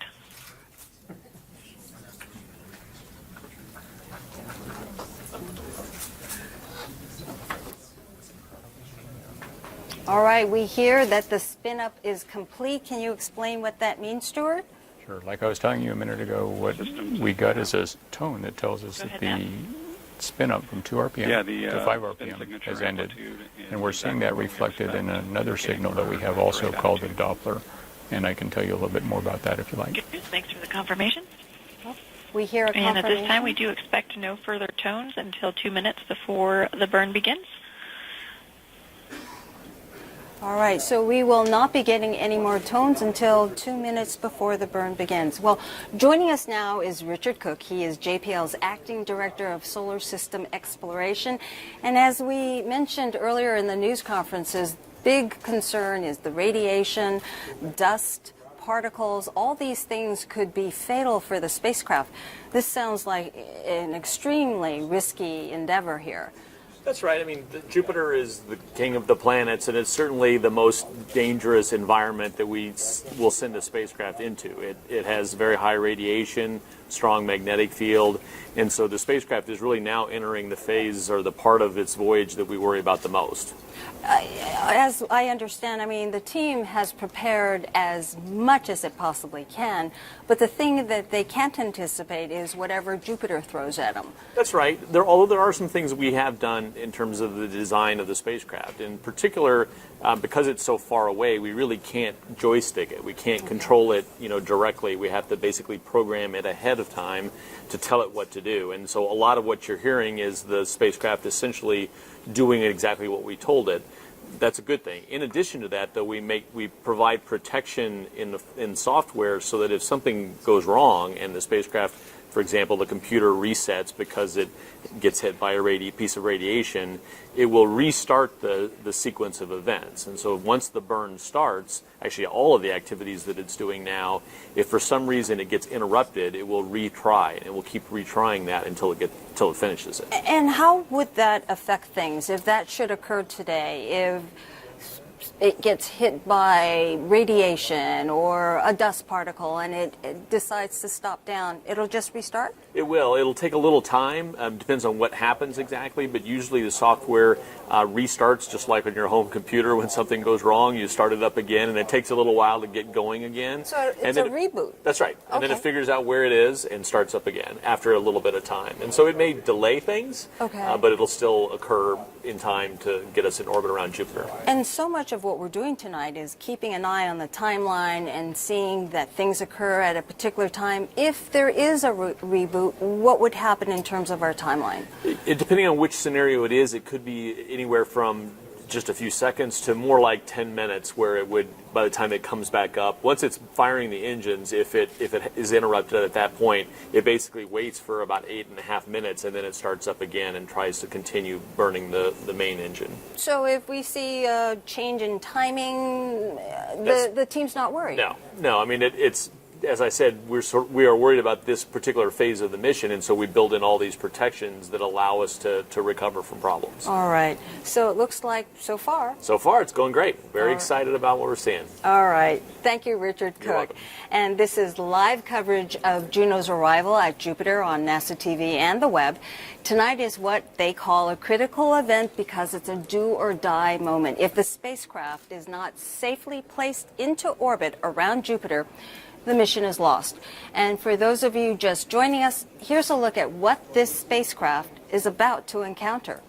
All right, we hear that the spin-up is complete. Can you explain what that means, Stuart? Sure. Like I was telling you a minute ago, what we got is a tone that tells us that the spin up from 2 RPM to 5 RPM has ended. And we're seeing that reflected in another signal that we have also called the Doppler. And I can tell you a little bit more about that if you like. Thanks for the confirmation. We hear a And confirmation. at this time, we do expect no further tones until 2 minutes before the burn begins. All right, so we will not be getting any more tones until 2 minutes before the burn begins. Well, joining us now is Richard Cook. He is JPL's Acting Director of Solar System Exploration. And as we mentioned earlier in the news conferences, big concern is the radiation, dust, particles. All these things could be fatal for the spacecraft. This sounds like an extremely risky endeavor here. That's right. I mean, Jupiter is the king of the planets, and it's certainly the most dangerous environment that we will send a spacecraft into. It has very high radiation, strong magnetic field, and so the spacecraft is really now entering the phase or the part of its voyage that we worry about the most. As I understand, I mean, the team has prepared as much as it possibly can, but the thing that they can't anticipate is whatever Jupiter throws at them. That's right. Although there are some things we have done in terms of the design of the spacecraft. In particular, because it's so far away, we really can't joystick it. We can't control it, directly. We have to basically program it ahead of time to tell it what to do. And so a lot of what you're hearing is the spacecraft essentially doing exactly what we told it. That's a good thing. In addition to that, though, we provide protection in software so that if something goes wrong and the spacecraft for example, the computer resets because it gets hit by a piece of radiation, it will restart the sequence of events. And so once the burn starts, actually all of the activities that it's doing now, if for some reason it gets interrupted, it will retry, and it will keep retrying that until it finishes it. And how would that affect things if that should occur today? If it gets hit by radiation or a dust particle and it decides to stop down, it'll just restart? It will. It'll take a little time. Depends on what happens exactly, but usually the software restarts just like on your home computer. When something goes wrong, you start it up again, and it takes a little while to get going again. So it's a reboot? That's right. And then it Okay. figures out where it is and starts up again after a little bit of time. And so it may delay things, but it'll still occur in time to get us in orbit around Jupiter. And so much of what we're doing tonight is keeping an eye on the timeline and seeing that things occur at a particular time. If there is a reboot, what would happen in terms of our timeline? Depending on which scenario it is, it could be anywhere from just a few seconds to more like 10 minutes, where it would, by the time it comes back up, once it's firing the engines, if it is interrupted at that point, it basically waits for about 8.5 minutes, and then it starts up again and tries to continue burning the main engine. So if we see a change in timing, the team's not worried? No. I mean, it's as I said, we are worried about this particular phase of the mission, and so we build in all these protections that allow us to recover from problems. All right. So it looks like so far It's going great. Very excited about what we're seeing. All right. Thank you, Richard You're Cook. welcome. And this is live coverage of Juno's arrival at Jupiter on NASA TV and the web. Tonight is what they call a critical event because it's a do or die moment. If the spacecraft is not safely placed into orbit around Jupiter, the mission is lost. And for those of you just joining us, here's a look at what this spacecraft is about to encounter.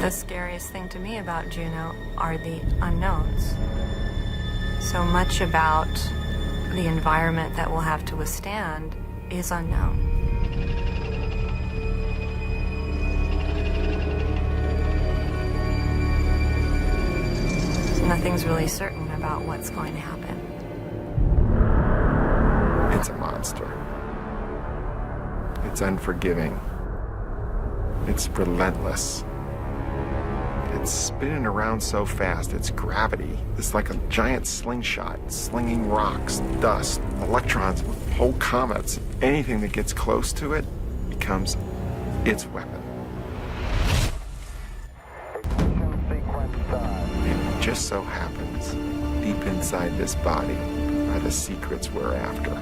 The scariest thing to me about Juno are the unknowns. So much about the environment that we'll have to withstand is unknown. Nothing's really certain about what's going to happen. It's a monster. It's unforgiving. It's relentless. It's spinning around so fast, its gravity is like a giant slingshot, slinging rocks, dust, electrons, whole comets. Anything that gets close to it becomes its weapon. It just so happens, deep inside this body are the secrets we're after.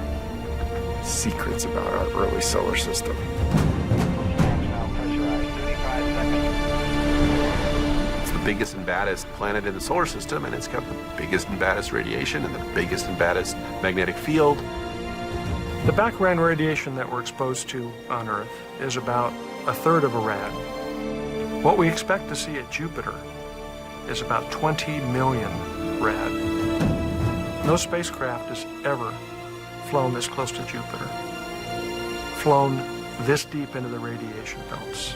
Secrets about our early solar system. It's the biggest and baddest planet in the solar system, and it's got the biggest and baddest radiation and the biggest and baddest magnetic field. The background radiation that we're exposed to on Earth is about a third of a rad. What we expect to see at Jupiter is about 20 million rad. No spacecraft has ever flown this close to Jupiter, flown this deep into the radiation belts.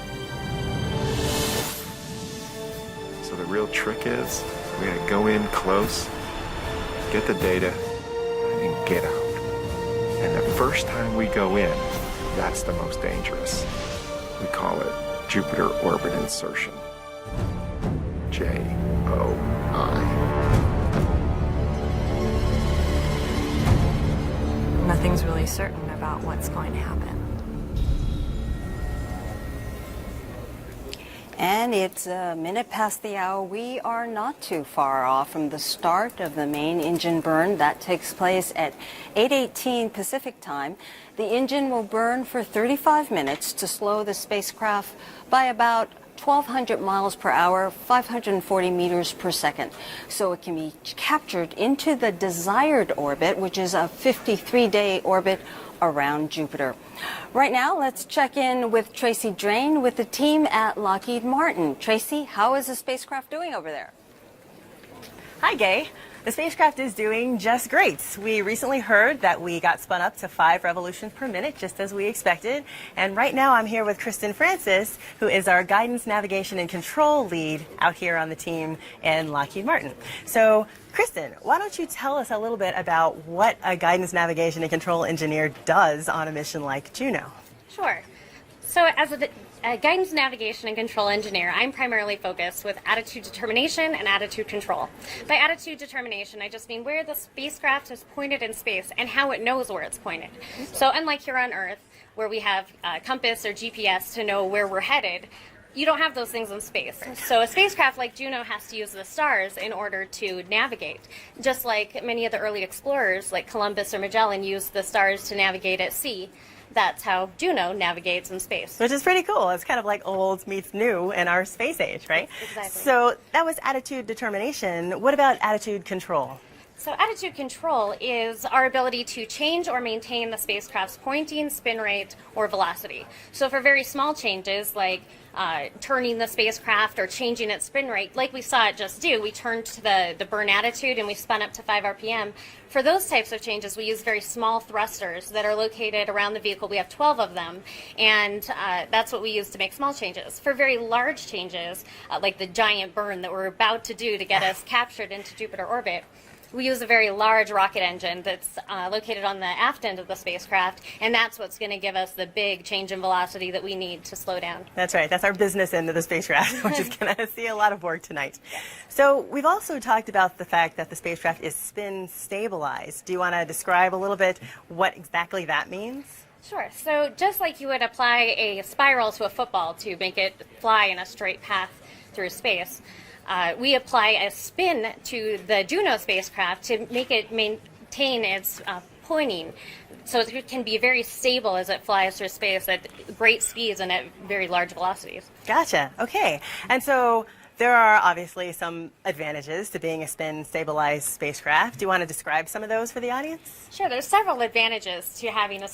So the real trick is, we're gonna go in close, get the data, and get out. And the first time we go in, that's the most dangerous. We call it Jupiter orbit insertion. J-O-I. Nothing's really certain about what's going to happen. And it's a minute past the hour. We are not too far off from the start of the main engine burn. That takes place at 8:18 Pacific time. The engine will burn for 35 minutes to slow the spacecraft by about 1,200 miles per hour, 540 meters per second. So it can be captured into the desired orbit, which is a 53-day orbit around Jupiter. Right now, let's check in with Tracy Drain with the team at Lockheed Martin. Tracy, how is the spacecraft doing over there? Hi, Gay. The spacecraft is doing just great. We recently heard that we got spun up to 5 revolutions per minute, just as we expected. And right now I'm here with Kristen Francis, who is our guidance, navigation, and control lead out here on the team in Lockheed Martin. So, Kristen, why don't you tell us a little bit about what a guidance, navigation, and control engineer does on a mission like Juno? Sure. So as a guidance, navigation, and control engineer, I'm primarily focused with attitude determination and attitude control. By attitude determination, I just mean where the spacecraft is pointed in space and how it knows where it's pointed. So unlike here on Earth, where we have a compass or GPS to know where we're headed, you don't have those things in space. So a spacecraft like Juno has to use the stars in order to navigate. Just like many of the early explorers, like Columbus or Magellan, used the stars to navigate at sea. That's how Juno navigates in space. Which is pretty cool. It's kind of like old meets new in our space age, right? Exactly. So that was attitude determination. What about attitude control? So attitude control is our ability to change or maintain the spacecraft's pointing, spin rate, or velocity. So for very small changes, like turning the spacecraft or changing its spin rate, like we saw it just do, we turned to the burn attitude and we spun up to 5 RPM. For those types of changes, we use very small thrusters that are located around the vehicle. We have 12 of them, and that's what we use to make small changes. For very large changes, like the giant burn that we're about to do to get us captured into Jupiter orbit, we use a very large rocket engine that's located on the aft end of the spacecraft, and that's what's going to give us the big change in velocity that we need to slow down. That's right. That's our business end of the spacecraft, which is going to see a lot of work tonight. So we've also talked about the fact that the spacecraft is spin stabilized. Do you want to describe a little bit what exactly that means? Sure. So just like you would apply a spiral to a football to make it fly in a straight path through space, we apply a spin to the Juno spacecraft to make it maintain its pointing, so it can be very stable as it flies through space at great speeds and at very large velocities. Gotcha. Okay. And so there are obviously some advantages to being a spin-stabilized spacecraft. Do you want to describe some of those for the audience? Sure. There's several advantages to having a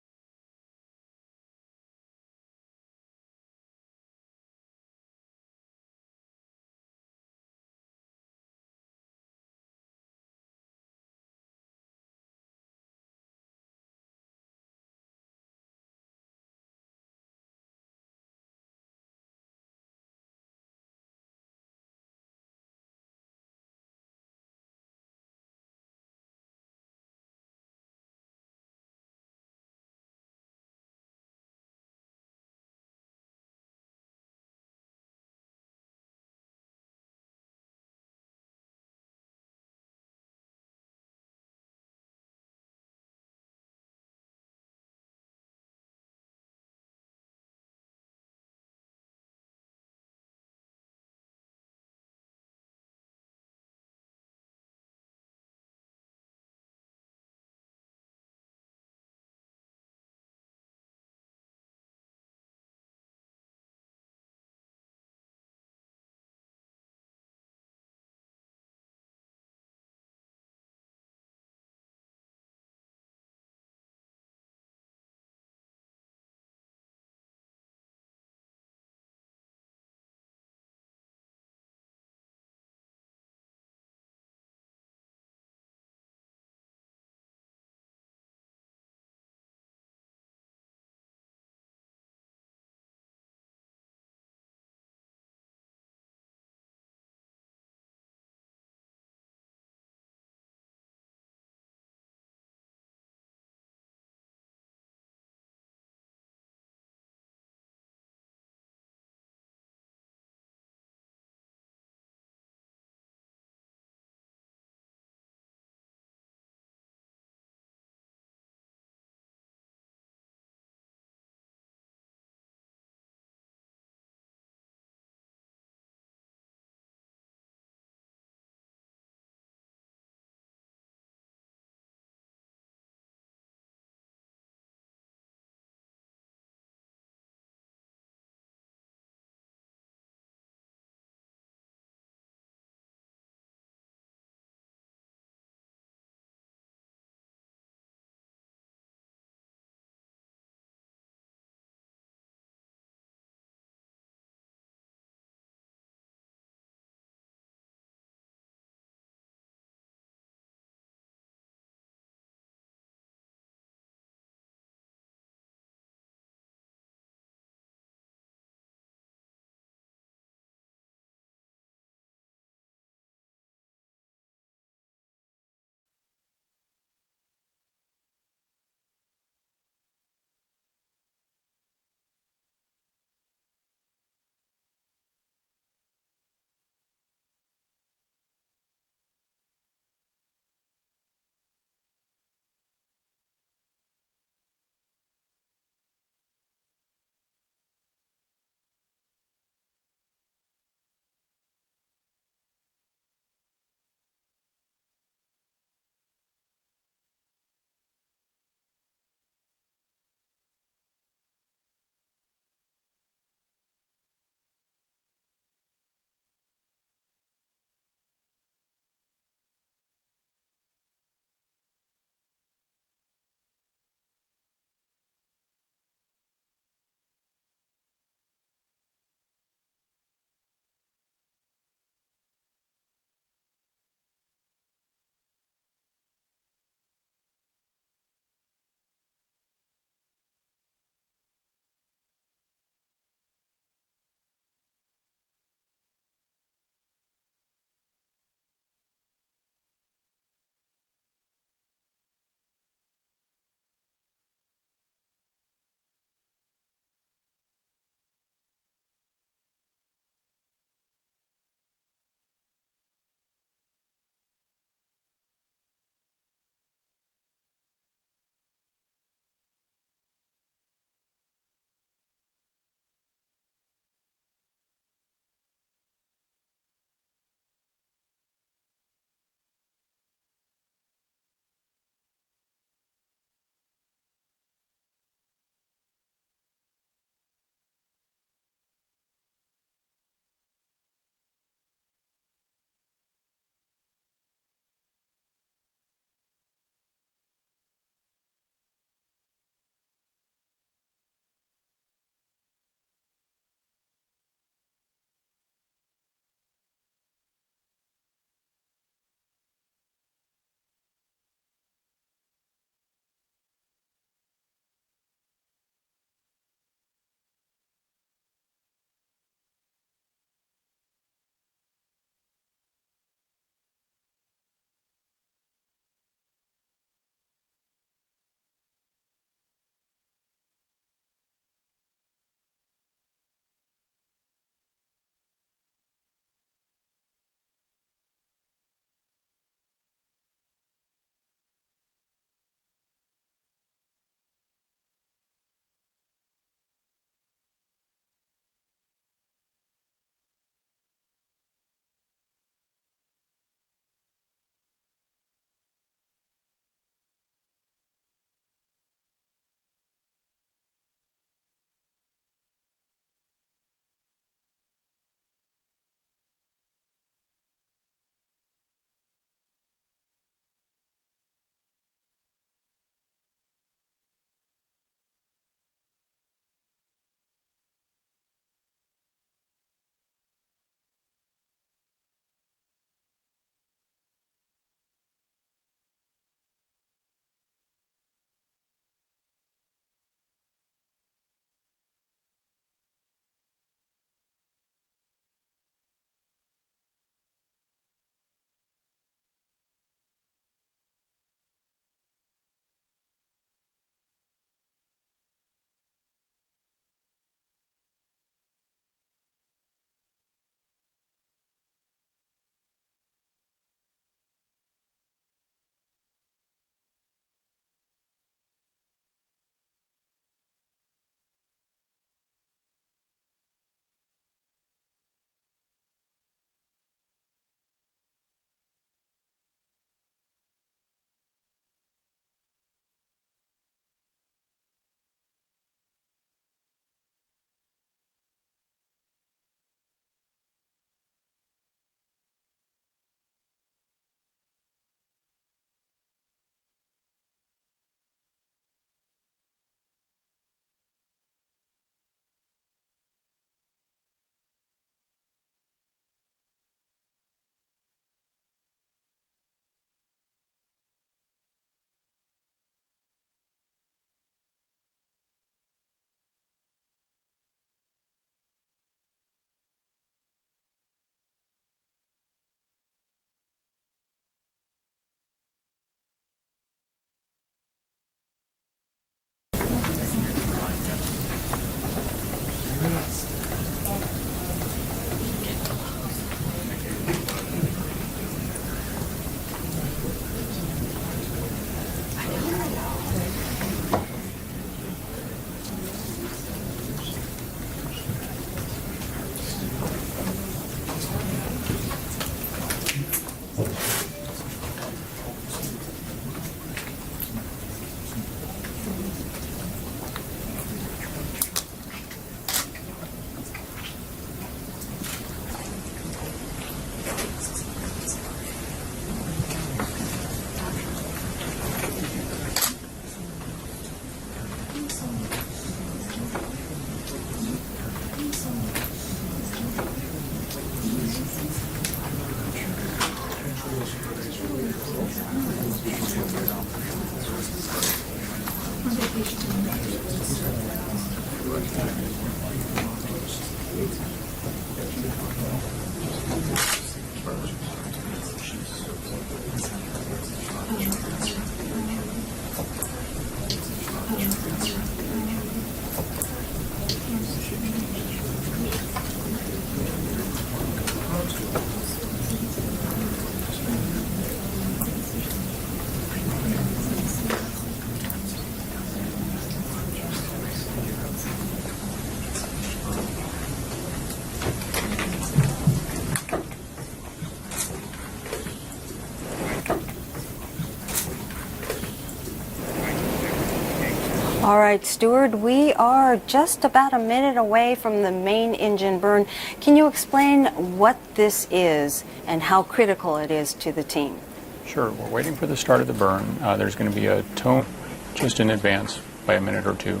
All right, Stuart, we are just about a minute away from the main engine burn. Can you explain what this is and how critical it is to the team? Sure. We're waiting for the start of the burn. There's going to be a tone just in advance by a minute or two.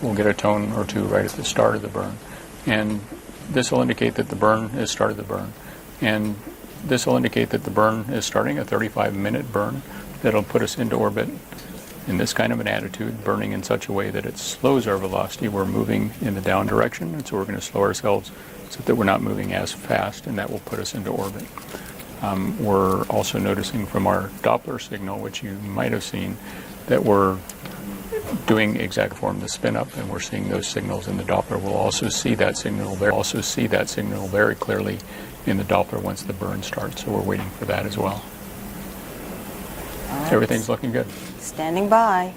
We'll get a tone or two right at the start of the burn. And this will indicate that the burn has started the burn. And this will indicate that the burn is starting a 35-minute burn that'll put us into orbit in this kind of an attitude, burning in such a way that it slows our velocity. We're moving in the down direction, and so we're going to slow ourselves so that we're not moving as fast, and that will put us into orbit. We're also noticing from our Doppler signal, which you might have seen, that we're doing exact form the spin up, and we're seeing those signals in the Doppler. We'll also see that signal very clearly in the Doppler once the burn starts, so we're waiting for that as well. Everything's looking good. Standing by.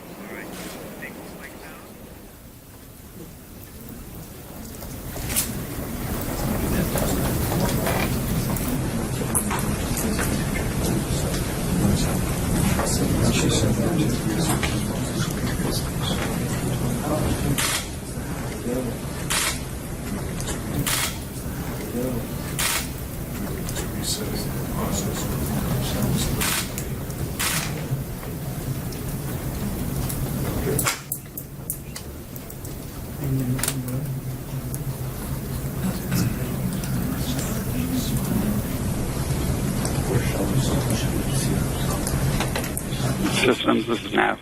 Systems, this is Nav.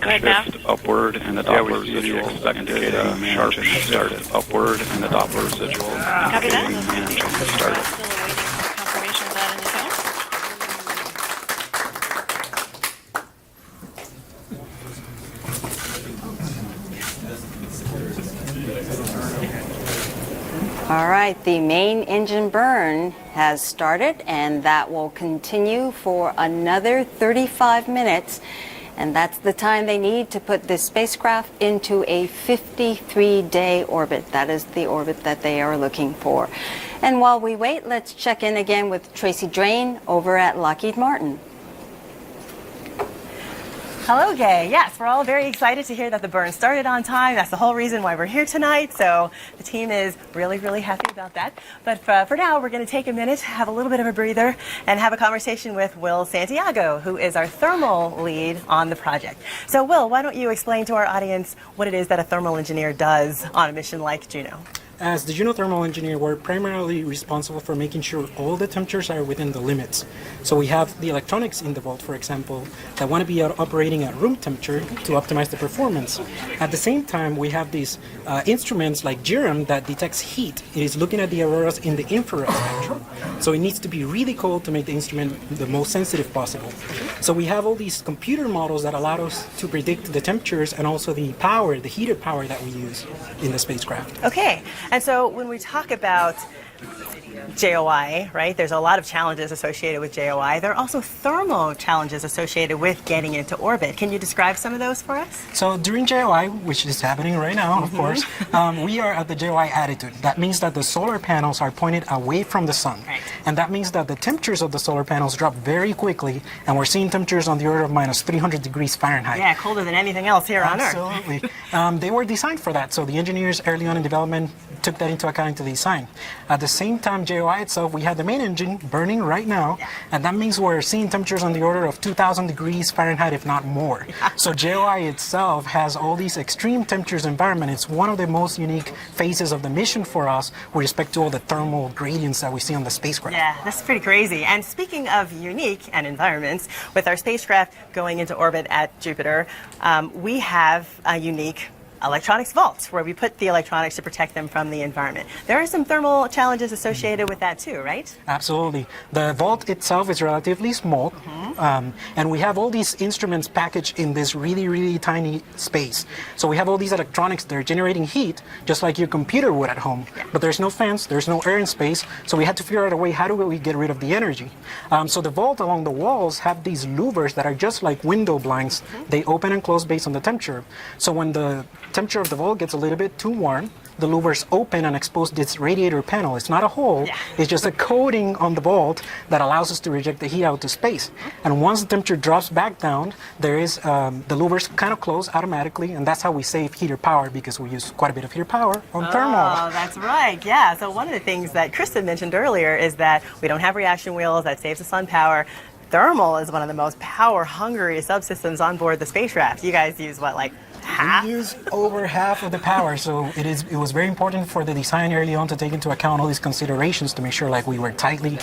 Go ahead, Nav. Shift upward and the Doppler residual indicate a sharp start upward and the Doppler residual Copy that. indicating a start. Still awaiting confirmation of that in the All right, the main engine burn has started, and that will continue for another 35 minutes. And that's the time they need to put this spacecraft into a 53-day orbit. That is the orbit that they are looking for. And while we wait, let's check in again with Tracy Drain over at Lockheed Martin. Hello, Gay. Yes, we're all very excited to hear that the burn started on time. That's the whole reason why we're here tonight. So the team is really, really happy about that. But for now, we're going to take a minute, have a little bit of a breather, and have a conversation with Will Santiago, who is our thermal lead on the project. So, Will, why don't you explain to our audience what it is that a thermal engineer does on a mission like Juno? As the Juno thermal engineer, we're primarily responsible for making sure all the temperatures are within the limits. So we have the electronics in the vault, for example, that want to be operating at room temperature to optimize the performance. At the same time, we have these instruments like GIRM that detects heat. It is looking at the auroras in the infrared spectrum. So it needs to be really cold to make the instrument the most sensitive possible. So we have all these computer models that allow us to predict the temperatures and also the power, the heated power that we use in the spacecraft. Okay. And so when we talk about JOI, right, there's a lot of challenges associated with JOI. There are also thermal challenges associated with getting into orbit. Can you describe some of those for us? So during JOI, which is happening right now, of course, we are at the JOI attitude. That means that the solar panels are pointed away from the sun. Right. And that means that the temperatures of the solar panels drop very quickly, and we're seeing temperatures on the order of minus 300 degrees Fahrenheit. Yeah, colder than anything else here on Earth. Absolutely. They were designed for that, so the engineers early on in development took that into account into the design. At the same time, JOI itself, we had the main engine burning right now, and that means we're seeing temperatures on the order of 2,000 degrees Fahrenheit, if not more. So JOI itself has all these extreme temperatures environment. It's one of the most unique phases of the mission for us with respect to all the thermal gradients that we see on the spacecraft. Yeah, that's pretty crazy. And speaking of unique and environments, with our spacecraft going into orbit at Jupiter, we have a unique electronics vault where we put the electronics to protect them from the environment. There are some thermal challenges associated with that too, right? Absolutely. The vault itself is relatively small, and we have all these instruments packaged in this really, really tiny space. So we have all these electronics that are generating heat, just like your computer would at home. But there's no fans, there's no air in space, so we had to figure out a way, how do we get rid of the energy? So the vault along the walls have these louvers that are just like window blinds. They open and close based on the temperature. So when the temperature of the vault gets a little bit too warm, the louvers open and expose this radiator panel. It's not a hole, it's just a coating on the vault that allows us to reject the heat out to space. And once the temperature drops back down, there is the louvers kind of close automatically, and that's how we save heater power, because we use quite a bit of heater power on thermal. Oh, that's right, yeah. So one of the things that Kristen mentioned earlier is that we don't have reaction wheels, that saves us on power. Thermal is one of the most power-hungry subsystems on board the spacecraft. You guys use what, like half? We use over half of the power, so it was very important for the design early on to take into account all these considerations to make sure like we were tightly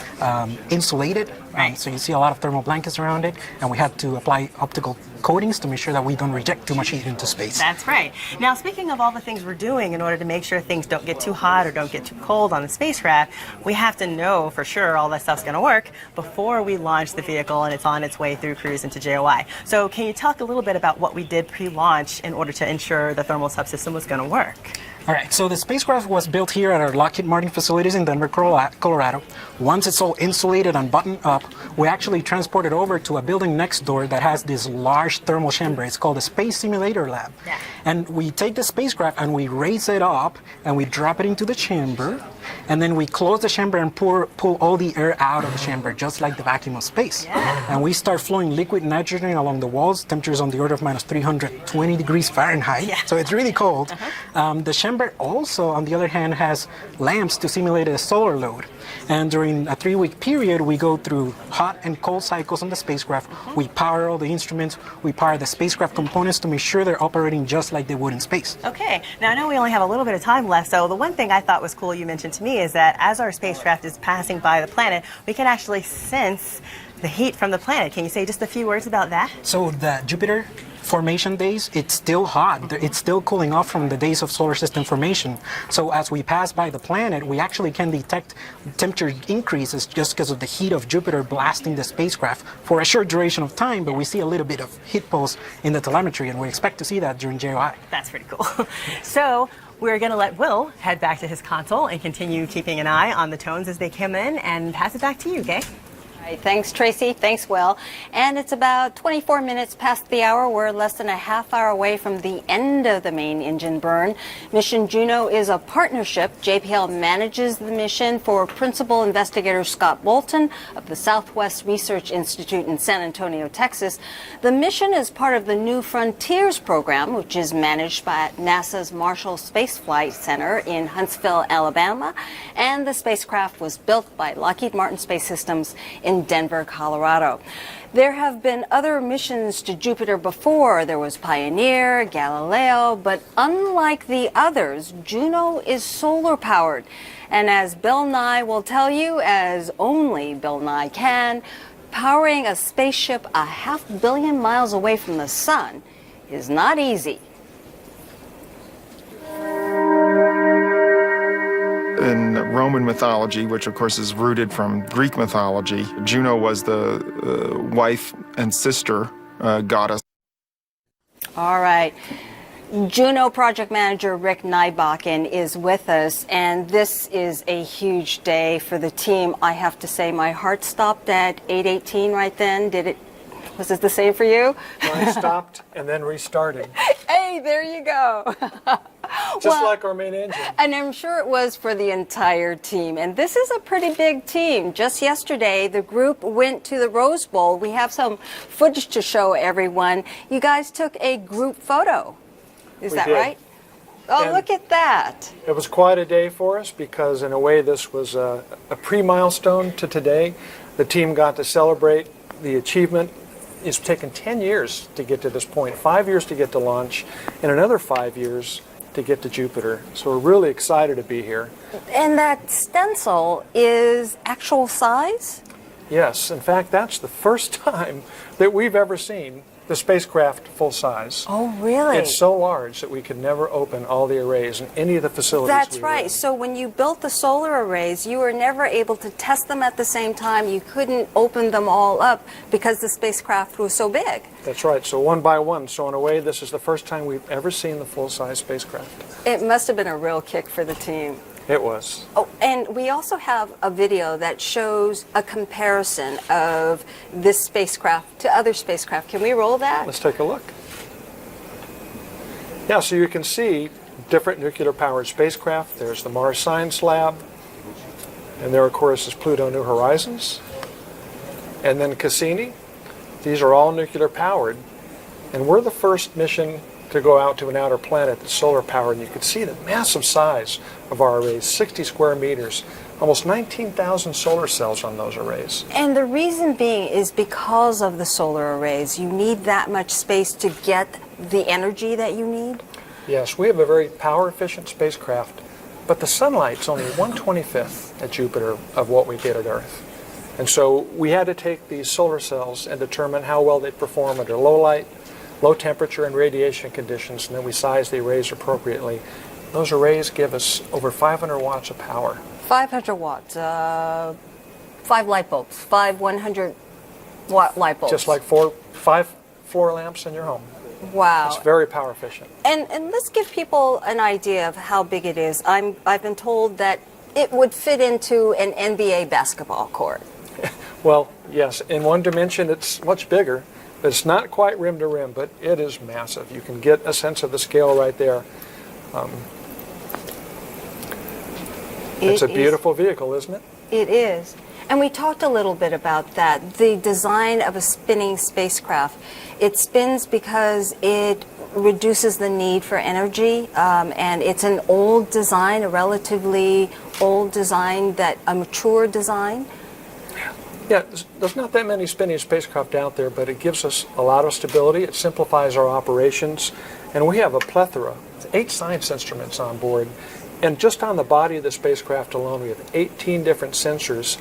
insulated. So you see a lot of thermal blankets around it, and we had to apply optical coatings to make sure that we don't reject too much heat into space. That's right. Now, speaking of all the things we're doing in order to make sure things don't get too hot or don't get too cold on the spacecraft, we have to know for sure all that stuff's going to work before we launch the vehicle and it's on its way through cruise into JOI. So can you talk a little bit about what we did pre-launch in order to ensure the thermal subsystem was going to work? All right, so the spacecraft was built here at our Lockheed Martin facilities in Denver, Colorado. Once it's all insulated and buttoned up, we actually transport it over to a building next door that has this large thermal chamber. It's called the Space Simulator Lab. And we take the spacecraft and we raise it up and we drop it into the chamber, and then we close the chamber and pull all the air out of the chamber, just like the vacuum of space. And we start flowing liquid nitrogen along the walls, temperatures on the order of minus 320 degrees Fahrenheit. So it's really cold. The chamber also, on the other hand, has lamps to simulate a solar load. And during a 3-week period, we go through hot and cold cycles on the spacecraft. We power all the instruments. We power the spacecraft components to make sure they're operating just like they would in space. Okay. Now, I know we only have a little bit of time left, so the one thing I thought was cool you mentioned to me is that as our spacecraft is passing by the planet, we can actually sense the heat from the planet. Can you say just a few words about that? So the Jupiter formation days, it's still hot. It's still cooling off from the days of solar system formation. So as we pass by the planet, we actually can detect temperature increases just because of the heat of Jupiter blasting the spacecraft for a short duration of time, but we see a little bit of heat pulse in the telemetry, and we expect to see that during JOI. That's pretty cool. So we're going to let Will head back to his console and continue keeping an eye on the tones as they come in, and pass it back to you, Gay. Thanks, Tracy. Thanks, Will. And it's about 24 minutes past the hour. We're less than a half hour away from the end of the main engine burn. Mission Juno is a partnership. JPL manages the mission for Principal Investigator Scott Bolton of the Southwest Research Institute in San Antonio, Texas. The mission is part of the New Frontiers program, which is managed by NASA's Marshall Space Flight Center in Huntsville, Alabama. And the spacecraft was built by Lockheed Martin Space Systems in Denver, Colorado. There have been other missions to Jupiter before. There was Pioneer, Galileo, but unlike the others, Juno is solar powered. And as Bill Nye will tell you, as only Bill Nye can, powering a spaceship 500 million miles away from the sun is not easy. In Roman mythology, which of course is rooted from Greek mythology, Juno was the wife and sister goddess. All right. Juno project manager Rick Nybakken is with us, and this is a huge day for the team. I have to say my heart stopped at 8:18 right then. Was it the same for you? Mine stopped and then restarted. Hey, there you go. Just like our main engine. And I'm sure it was for the entire team. And this is a pretty big team. Just yesterday, the group went to the Rose Bowl. We have some footage to show everyone. You guys took a group photo. Is that right? Oh, And look at that. it was quite a day for us because, in a way, this was a pre-milestone to today. The team got to celebrate the achievement. It's taken 10 years to get to this point, 5 years to get to launch, and another 5 years to get to Jupiter. So we're really excited to be here. And that stencil is actual size? Yes, in fact, that's the first time that we've ever seen the spacecraft full size. Oh, really? It's so large that we could never open all the arrays in any of the facilities. That's we were right. in. So when you built the solar arrays, you were never able to test them at the same time. You couldn't open them all up because the spacecraft was so big. That's right. So one by one. So in a way, this is the first time we've ever seen the full-size spacecraft. It must have been a real kick for the team. It was. Oh, and we also have a video that shows a comparison of this spacecraft to other spacecraft. Can we roll that? Let's take a look. Yeah, so you can see different nuclear-powered spacecraft. There's the Mars Science Lab, and there, of course, is Pluto New Horizons, and then Cassini. These are all nuclear-powered, and we're the first mission to go out to an outer planet that's solar-powered, and you can see the massive size of our arrays, 60 square meters, almost 19,000 solar cells on those arrays. And the reason being is because of the solar arrays. You need that much space to get the energy that you need? Yes, we have a very power-efficient spacecraft, but the sunlight's only 1/25th at Jupiter of what we get at Earth. And so we had to take these solar cells and determine how well they perform under low light, low temperature, and radiation conditions, and then we size the arrays appropriately. Those arrays give us over 500 watts of power. 500 watts, 5 light bulbs, 5 100-watt light bulbs. Just like 5 floor lamps in your home. Wow. It's very power efficient. And let's give people an idea of how big it is. I've been told that it would fit into an NBA basketball court. Well, yes, in one dimension it's much bigger. It's not quite rim to rim, but it is massive. You can get a sense of the scale right there. It's a beautiful vehicle, isn't it? It is. And we talked a little bit about that, the design of a spinning spacecraft. It spins because it reduces the need for energy, and it's an old design, a relatively old design, a mature design. Yeah, there's not that many spinning spacecraft out there, but it gives us a lot of stability. It simplifies our operations, and we have a plethora, 8 science instruments on board. And just on the body of the spacecraft alone, we have 18 different sensors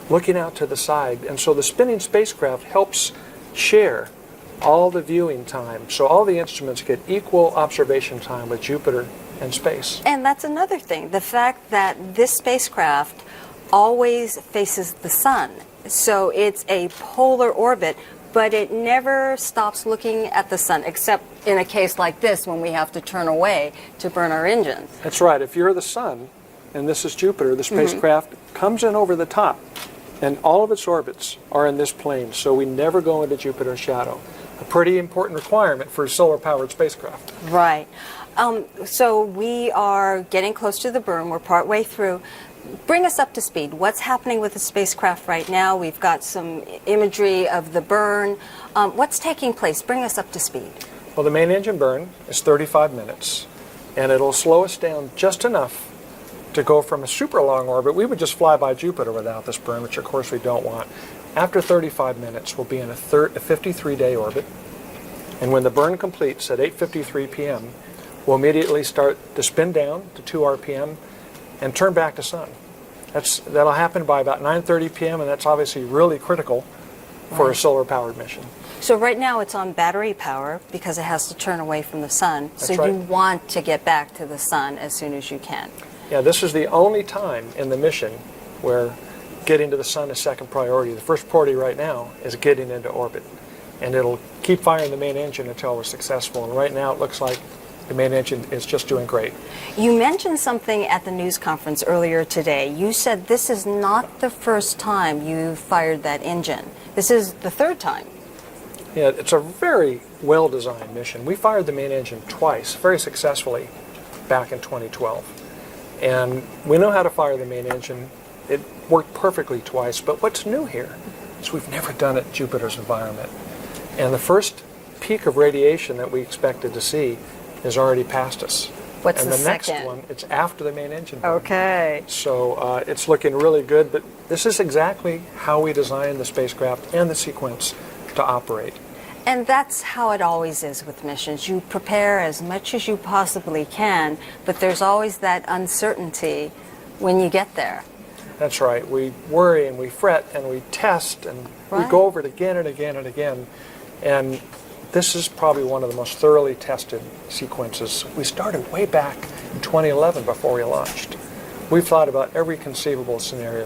looking out to the side. And so the spinning spacecraft helps share all the viewing time. So all the instruments get equal observation time with Jupiter and space. And that's another thing, the fact that this spacecraft always faces the sun. So it's a polar orbit, but it never stops looking at the sun, except in a case like this when we have to turn away to burn our engines. That's right. If you're the sun, and this is Jupiter, the spacecraft comes in over the top, and all of its orbits are in this plane, so we never go into Jupiter's shadow. A pretty important requirement for a solar-powered spacecraft. Right. So we are getting close to the burn. We're partway through. Bring us up to speed. What's happening with the spacecraft right now? We've got some imagery of the burn. What's taking place? Bring us up to speed. Well, the main engine burn is 35 minutes, and it'll slow us down just enough to go from a super long orbit. We would just fly by Jupiter without this burn, which of course we don't want. After 35 minutes, we'll be in a 53-day orbit, and when the burn completes at 8:53 p.m., we'll immediately start to spin down to 2 RPM and turn back to sun. That'll happen by about 9:30 p.m., and that's obviously really critical for a solar-powered mission. So right now it's on battery power because it has to turn away from the sun. That's so right. you want to get back to the sun as soon as you can. Yeah, this is the only time in the mission where getting to the sun is second priority. The first priority right now is getting into orbit, and it'll keep firing the main engine until we're successful. And right now it looks like the main engine is just doing great. You mentioned something at the news conference earlier today. You said this is not the first time you've fired that engine. This is the third time. Yeah, it's a very well-designed mission. We fired the main engine twice, very successfully, back in 2012. And we know how to fire the main engine. It worked perfectly twice, but what's new here is we've never done it in Jupiter's environment. And the first peak of radiation that we expected to see is already past us. What's and the the next second? one, it's after the main engine burn. Okay. So it's looking really good, but this is exactly how we designed the spacecraft and the sequence to operate. And that's how it always is with missions. You prepare as much as you possibly can, but there's always that uncertainty when you get there. That's right. We worry and we fret and we test and we go over it again and again and again. And this is probably one of the most thoroughly tested sequences. We started way back in 2011 before we launched. We've thought about every conceivable scenario,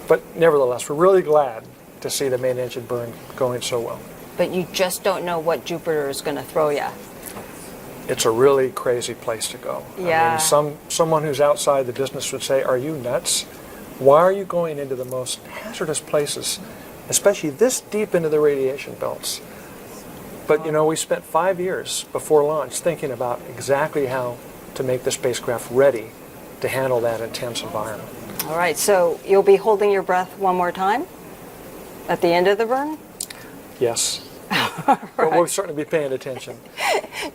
but nevertheless, we're really glad to see the main engine burn going so well. But you just don't know what Jupiter is going to throw you. It's a really crazy place to go. Yeah. I mean, someone who's outside the business would say, "Are you nuts? Why are you going into the most hazardous places, especially this deep into the radiation belts?" But you know, we spent 5 years before launch thinking about exactly how to make the spacecraft ready to handle that intense environment. All right, so you'll be holding your breath one more time at the end of the burn? Yes. But we'll certainly be paying attention.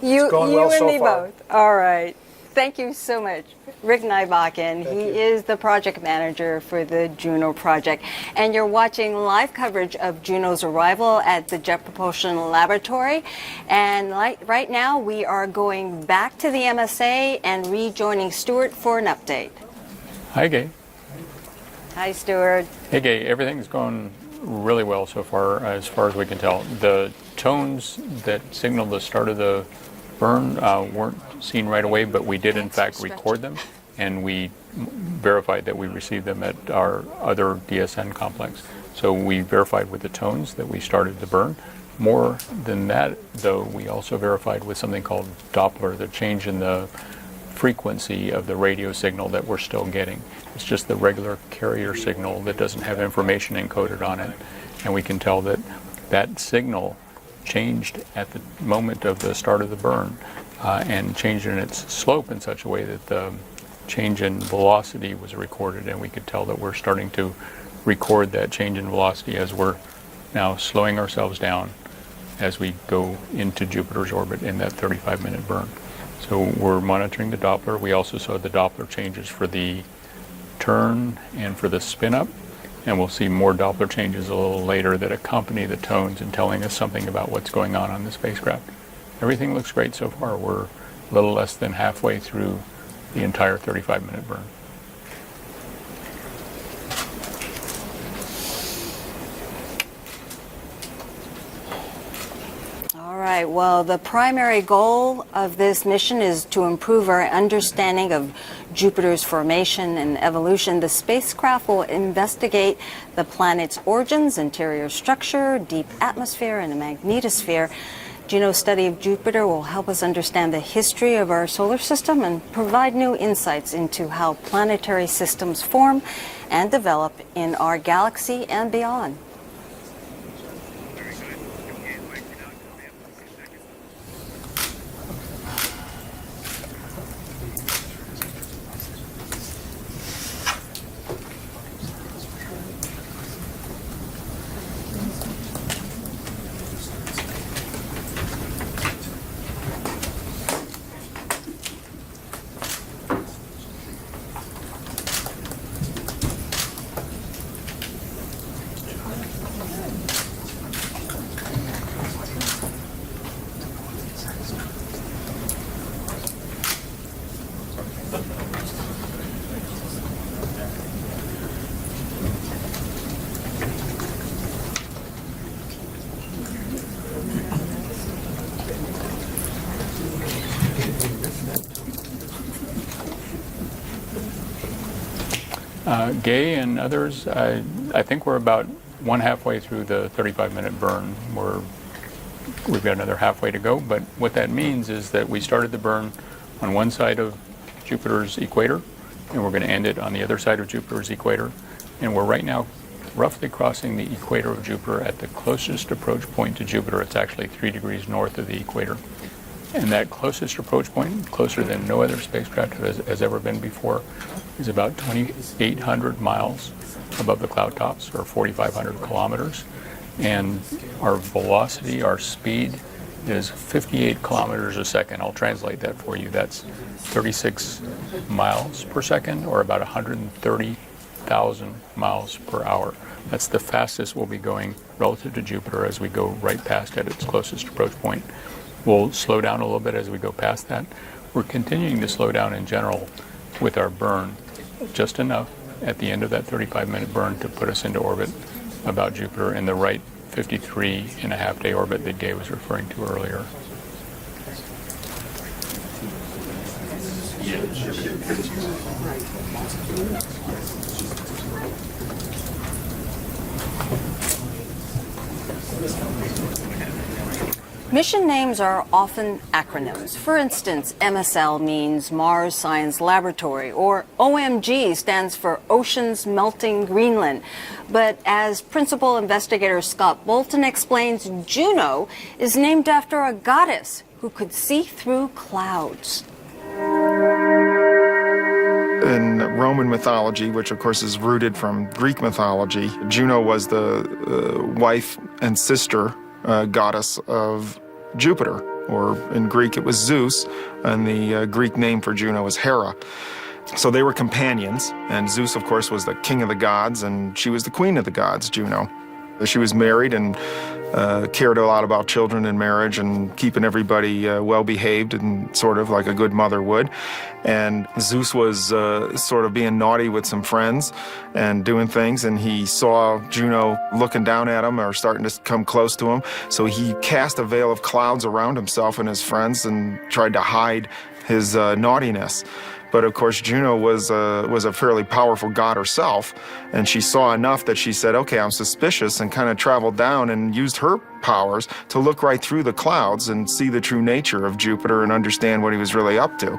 You, It's going you well and so me far. both. All right. Thank you so much. Rick Nybakken, he is the project manager for the Juno project. And you're watching live coverage of Juno's arrival at the Jet Propulsion Laboratory. And right now, we are going back to the MSA and rejoining Stuart for an update. Hi, Gay. Hi, Stuart. Hey, Gay. Everything's going really well so far as we can tell. The tones that signaled the start of the burn weren't seen right away, but we did in fact record them, and we verified that we received them at our other DSN complex. So we verified with the tones that we started the burn. More than that, though, we also verified with something called Doppler, the change in the frequency of the radio signal that we're still getting. It's just the regular carrier signal that doesn't have information encoded on it. And we can tell that that signal changed at the moment of the start of the burn and changed in its slope in such a way that the change in velocity was recorded, and we could tell that we're starting to record that change in velocity as we're now slowing ourselves down as we go into Jupiter's orbit in that 35-minute burn. So we're monitoring the Doppler. We also saw the Doppler changes for the turn and for the spin up, and we'll see more Doppler changes a little later that accompany the tones and telling us something about what's going on the spacecraft. Everything looks great so far. We're a little less than halfway through the entire 35-minute burn. All right, well, the primary goal of this mission is to improve our understanding of Jupiter's formation and evolution. The spacecraft will investigate the planet's origins, interior structure, deep atmosphere, and the magnetosphere. Juno's study of Jupiter will help us understand the history of our solar system and provide new insights into how planetary systems form and develop in our galaxy and beyond. Gay and others, I think we're about one halfway through the 35-minute burn. We've got another halfway to go, but what that means is that we started the burn on one side of Jupiter's equator, and we're going to end it on the other side of Jupiter's equator. And we're right now roughly crossing the equator of Jupiter at the closest approach point to Jupiter. It's actually 3 degrees north of the equator. And that closest approach point, closer than no other spacecraft has ever been before, is about 2,800 miles above the cloud tops, or 4,500 kilometers. And our velocity, our speed, is 58 kilometers a second. I'll translate that for you. That's 36 miles per second, or about 130,000 miles per hour. That's the fastest we'll be going relative to Jupiter as we go right past at its closest approach point. We'll slow down a little bit as we go past that. We're continuing to slow down in general with our burn, just enough at the end of that 35-minute burn to put us into orbit about Jupiter in the right 53.5-day orbit that Gay was referring to earlier. Mission names are often acronyms. For instance, MSL means Mars Science Laboratory, or OMG stands for Oceans Melting Greenland. But as Principal Investigator Scott Bolton explains, Juno is named after a goddess who could see through clouds. In Roman mythology, which of course is rooted from Greek mythology, Juno was the wife and sister goddess of Jupiter, or in Greek it was Zeus, and the Greek name for Juno was Hera. So they were companions, and Zeus, of course, was the king of the gods, and she was the queen of the gods, Juno. She was married and cared a lot about children and marriage and keeping everybody well-behaved and sort of like a good mother would. And Zeus was sort of being naughty with some friends and doing things, and he saw Juno looking down at him or starting to come close to him. So he cast a veil of clouds around himself and his friends and tried to hide his naughtiness. But of course, Juno was a fairly powerful god herself, and she saw enough that she said, okay, I'm suspicious, and kind of traveled down and used her powers to look right through the clouds and see the true nature of Jupiter and understand what he was really up to.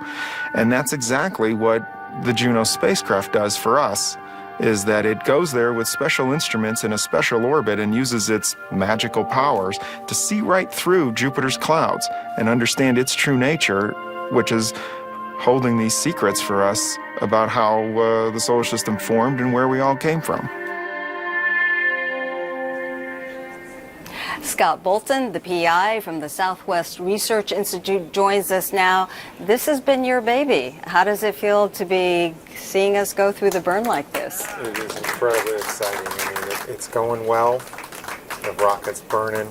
And that's exactly what the Juno spacecraft does for us, is that it goes there with special instruments in a special orbit and uses its magical powers to see right through Jupiter's clouds and understand its true nature, which is holding these secrets for us about how the solar system formed and where we all came from. Scott Bolton, the PI from the Southwest Research Institute, joins us now. This has been your baby. How does it feel to be seeing us go through the burn like this? It is incredibly exciting. I mean, it's going well. The rocket's burning.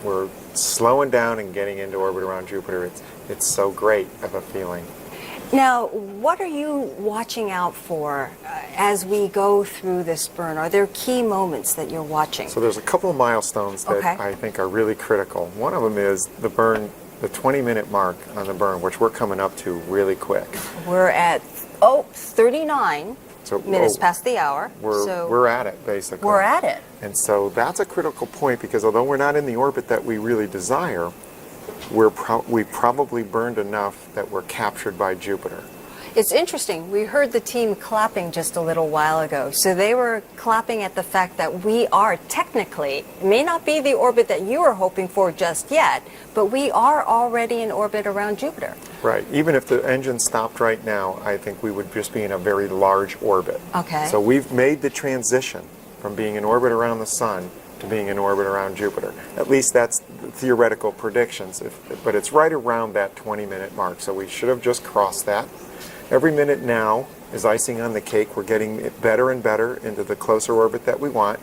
We're slowing down and getting into orbit around Jupiter. It's so great of a feeling. Now, what are you watching out for as we go through this burn? Are there key moments that you're watching? So there's a couple of milestones that I think are really critical. One of them is the burn, the 20-minute mark on the burn, which we're coming up to really quick. We're at, 39 minutes past the hour. We're at it, basically. We're at it. And so that's a critical point, because although we're not in the orbit that we really desire, we probably burned enough that we're captured by Jupiter. It's interesting. We heard the team clapping just a little while ago. So they were clapping at the fact that we are technically, it may not be the orbit that you are hoping for just yet, but we are already in orbit around Jupiter. Right. Even if the engine stopped right now, I think we would just be in a very large orbit. Okay. So we've made the transition from being in orbit around the sun to being in orbit around Jupiter. At least that's the theoretical predictions, but it's right around that 20-minute mark, so we should have just crossed that. Every minute now is icing on the cake. We're getting better and better into the closer orbit that we want,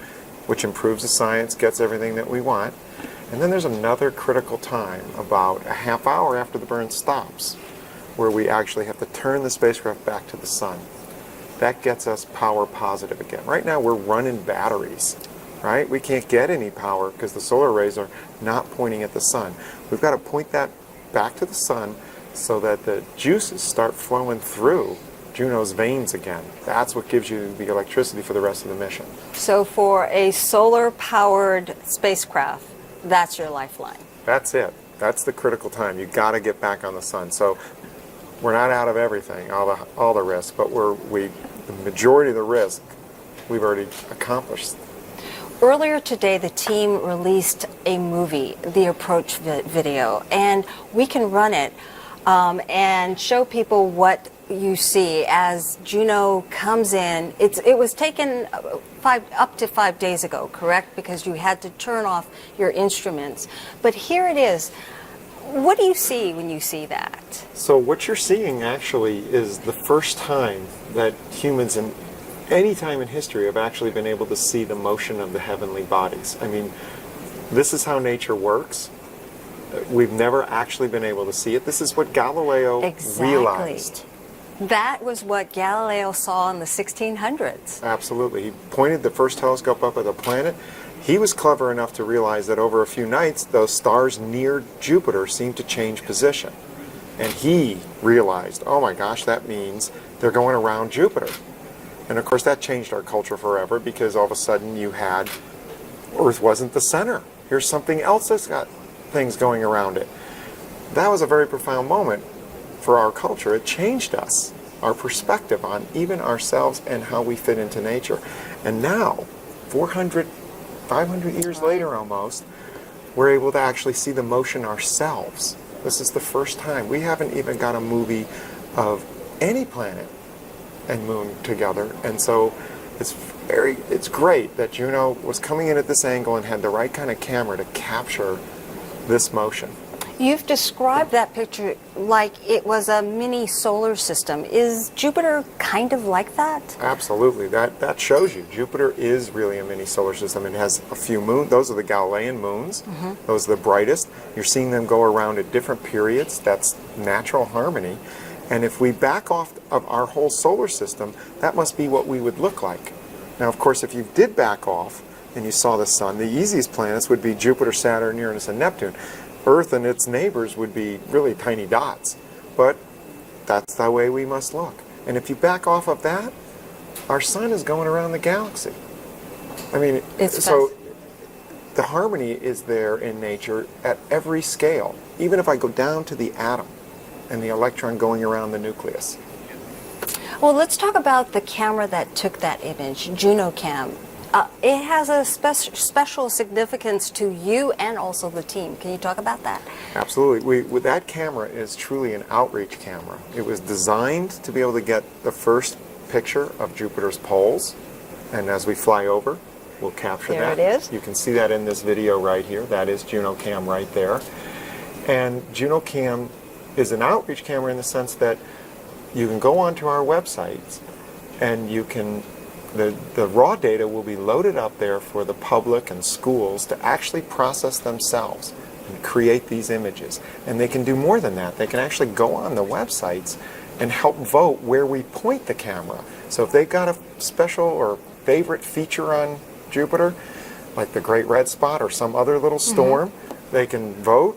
which improves the science, gets everything that we want. And then there's another critical time, about a half hour after the burn stops, where we actually have to turn the spacecraft back to the sun. That gets us power positive again. Right now we're running batteries. Right? We can't get any power because the solar rays are not pointing at the sun. We've got to point that back to the sun so that the juices start flowing through Juno's veins again. That's what gives you the electricity for the rest of the mission. So for a solar-powered spacecraft, that's your lifeline. That's it. That's the critical time. You've got to get back on the sun. So we're not out of everything, all the risk, but the majority of the risk we've already accomplished. Earlier today, the team released a movie, the approach video, and we can run it and show people what you see as Juno comes in. It was taken up to 5 days ago, correct? Because you had to turn off your instruments. But here it is. What do you see when you see that? So what you're seeing actually is the first time that humans in any time in history have actually been able to see the motion of the heavenly bodies. I mean, this is how nature works. We've never actually been able to see it. This is what Galileo realized. That was what Galileo saw in the 1600s. Absolutely. He pointed the first telescope up at the planet. He was clever enough to realize that over a few nights, those stars near Jupiter seemed to change position. And he realized, oh my gosh, that means they're going around Jupiter. And of course, that changed our culture forever, because all of a sudden you had Earth wasn't the center. Here's something else that's got things going around it. That was a very profound moment for our culture. It changed us, our perspective on even ourselves and how we fit into nature. And now, 400, 500 years later almost, we're able to actually see the motion ourselves. This is the first time. We haven't even got a movie of any planet and moon together. And so it's great that Juno was coming in at this angle and had the right kind of camera to capture this motion. You've described that picture like it was a mini solar system. Is Jupiter kind of like that? Absolutely. That shows you. Jupiter is really a mini solar system. It has a few moons. Those are the Galilean moons. Mm-hmm. Those are the brightest. You're seeing them go around at different periods. That's natural harmony. And if we back off of our whole solar system, that must be what we would look like. Now, of course, if you did back off and you saw the sun, the easiest planets would be Jupiter, Saturn, Uranus, and Neptune. Earth and its neighbors would be really tiny dots. But that's the way we must look. And if you back off of that, our sun is going around the galaxy. I mean, so the harmony is there in nature at every scale. Even if I go down to the atom and the electron going around the nucleus. Well, let's talk about the camera that took that image, Juno Cam. It has a special significance to you and also the team. Can you talk about that? Absolutely. That camera is truly an outreach camera. It was designed to be able to get the first picture of Jupiter's poles. And as we fly over, we'll capture that. There it is. You can see that in this video right here. That is Juno Cam right there. And Juno Cam is an outreach camera in the sense that you can go onto our websites and you can the raw data will be loaded up there for the public and schools to actually process themselves and create these images. And they can do more than that. They can actually go on the websites and help vote where we point the camera. So if they've got a special or favorite feature on Jupiter, like the Great Red Spot or some other little storm, they can vote,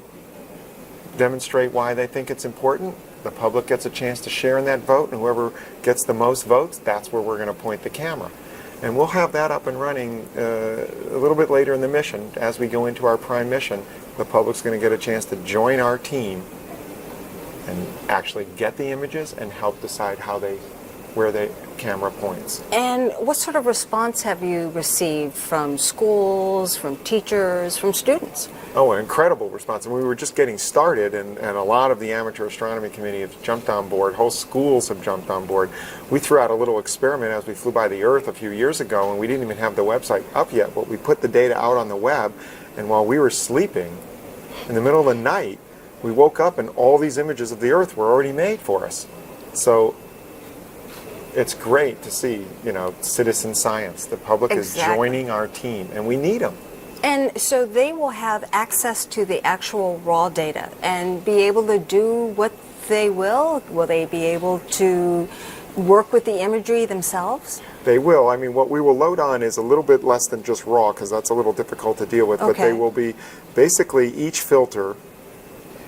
demonstrate why they think it's important. The public gets a chance to share in that vote, and whoever gets the most votes, that's where we're going to point the camera. And we'll have that up and running a little bit later in the mission. As we go into our prime mission, the public's going to get a chance to join our team and actually get the images and help decide where the camera points. And what sort of response have you received from schools, from teachers, from students? Oh, an incredible response. And we were just getting started, and a lot of the amateur astronomy community have jumped on board. Whole schools have jumped on board. We threw out a little experiment as we flew by the Earth a few years ago, and we didn't even have the website up yet, but we put the data out on the web, and while we were sleeping, in the middle of the night, we woke up and all these images of the Earth were already made for us. So it's great to see, citizen science. The public is joining our team, and we need them. And so they will have access to the actual raw data and be able to do what they will? Will they be able to work with the imagery themselves? They will. I mean, what we will load on is a little bit less than just raw, because that's a little difficult to deal with, but they will be basically each filter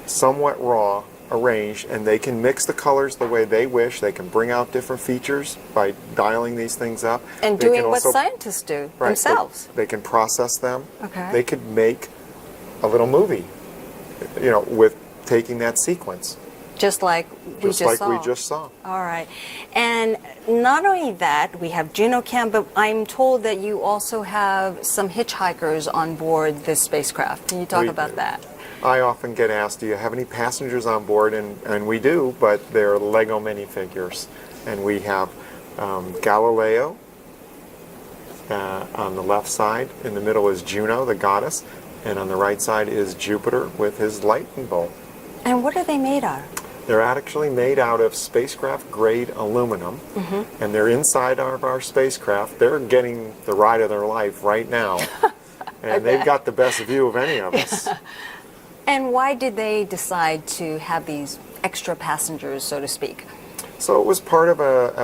somewhat raw, arranged, and they can mix the colors the way they wish. They can bring out different features by dialing these things up. And doing what scientists do themselves. They can process them. Okay. They could make a little movie, with taking that sequence. Just like we just saw. All right. And not only that, we have Juno Cam, but I'm told that you also have some hitchhikers on board this spacecraft. Can you talk about that? I often get asked, do you have any passengers on board? And we do, but they're Lego minifigures. And we have Galileo on the left side. In the middle is Juno, the goddess. And on the right side is Jupiter with his lightning bolt. And what are they made of? They're actually made out of spacecraft-grade aluminum, and they're inside of our spacecraft. They're getting the ride of their life right now, and they've got the best view of any of us. And why did they decide to have these extra passengers, so to speak? So it was part of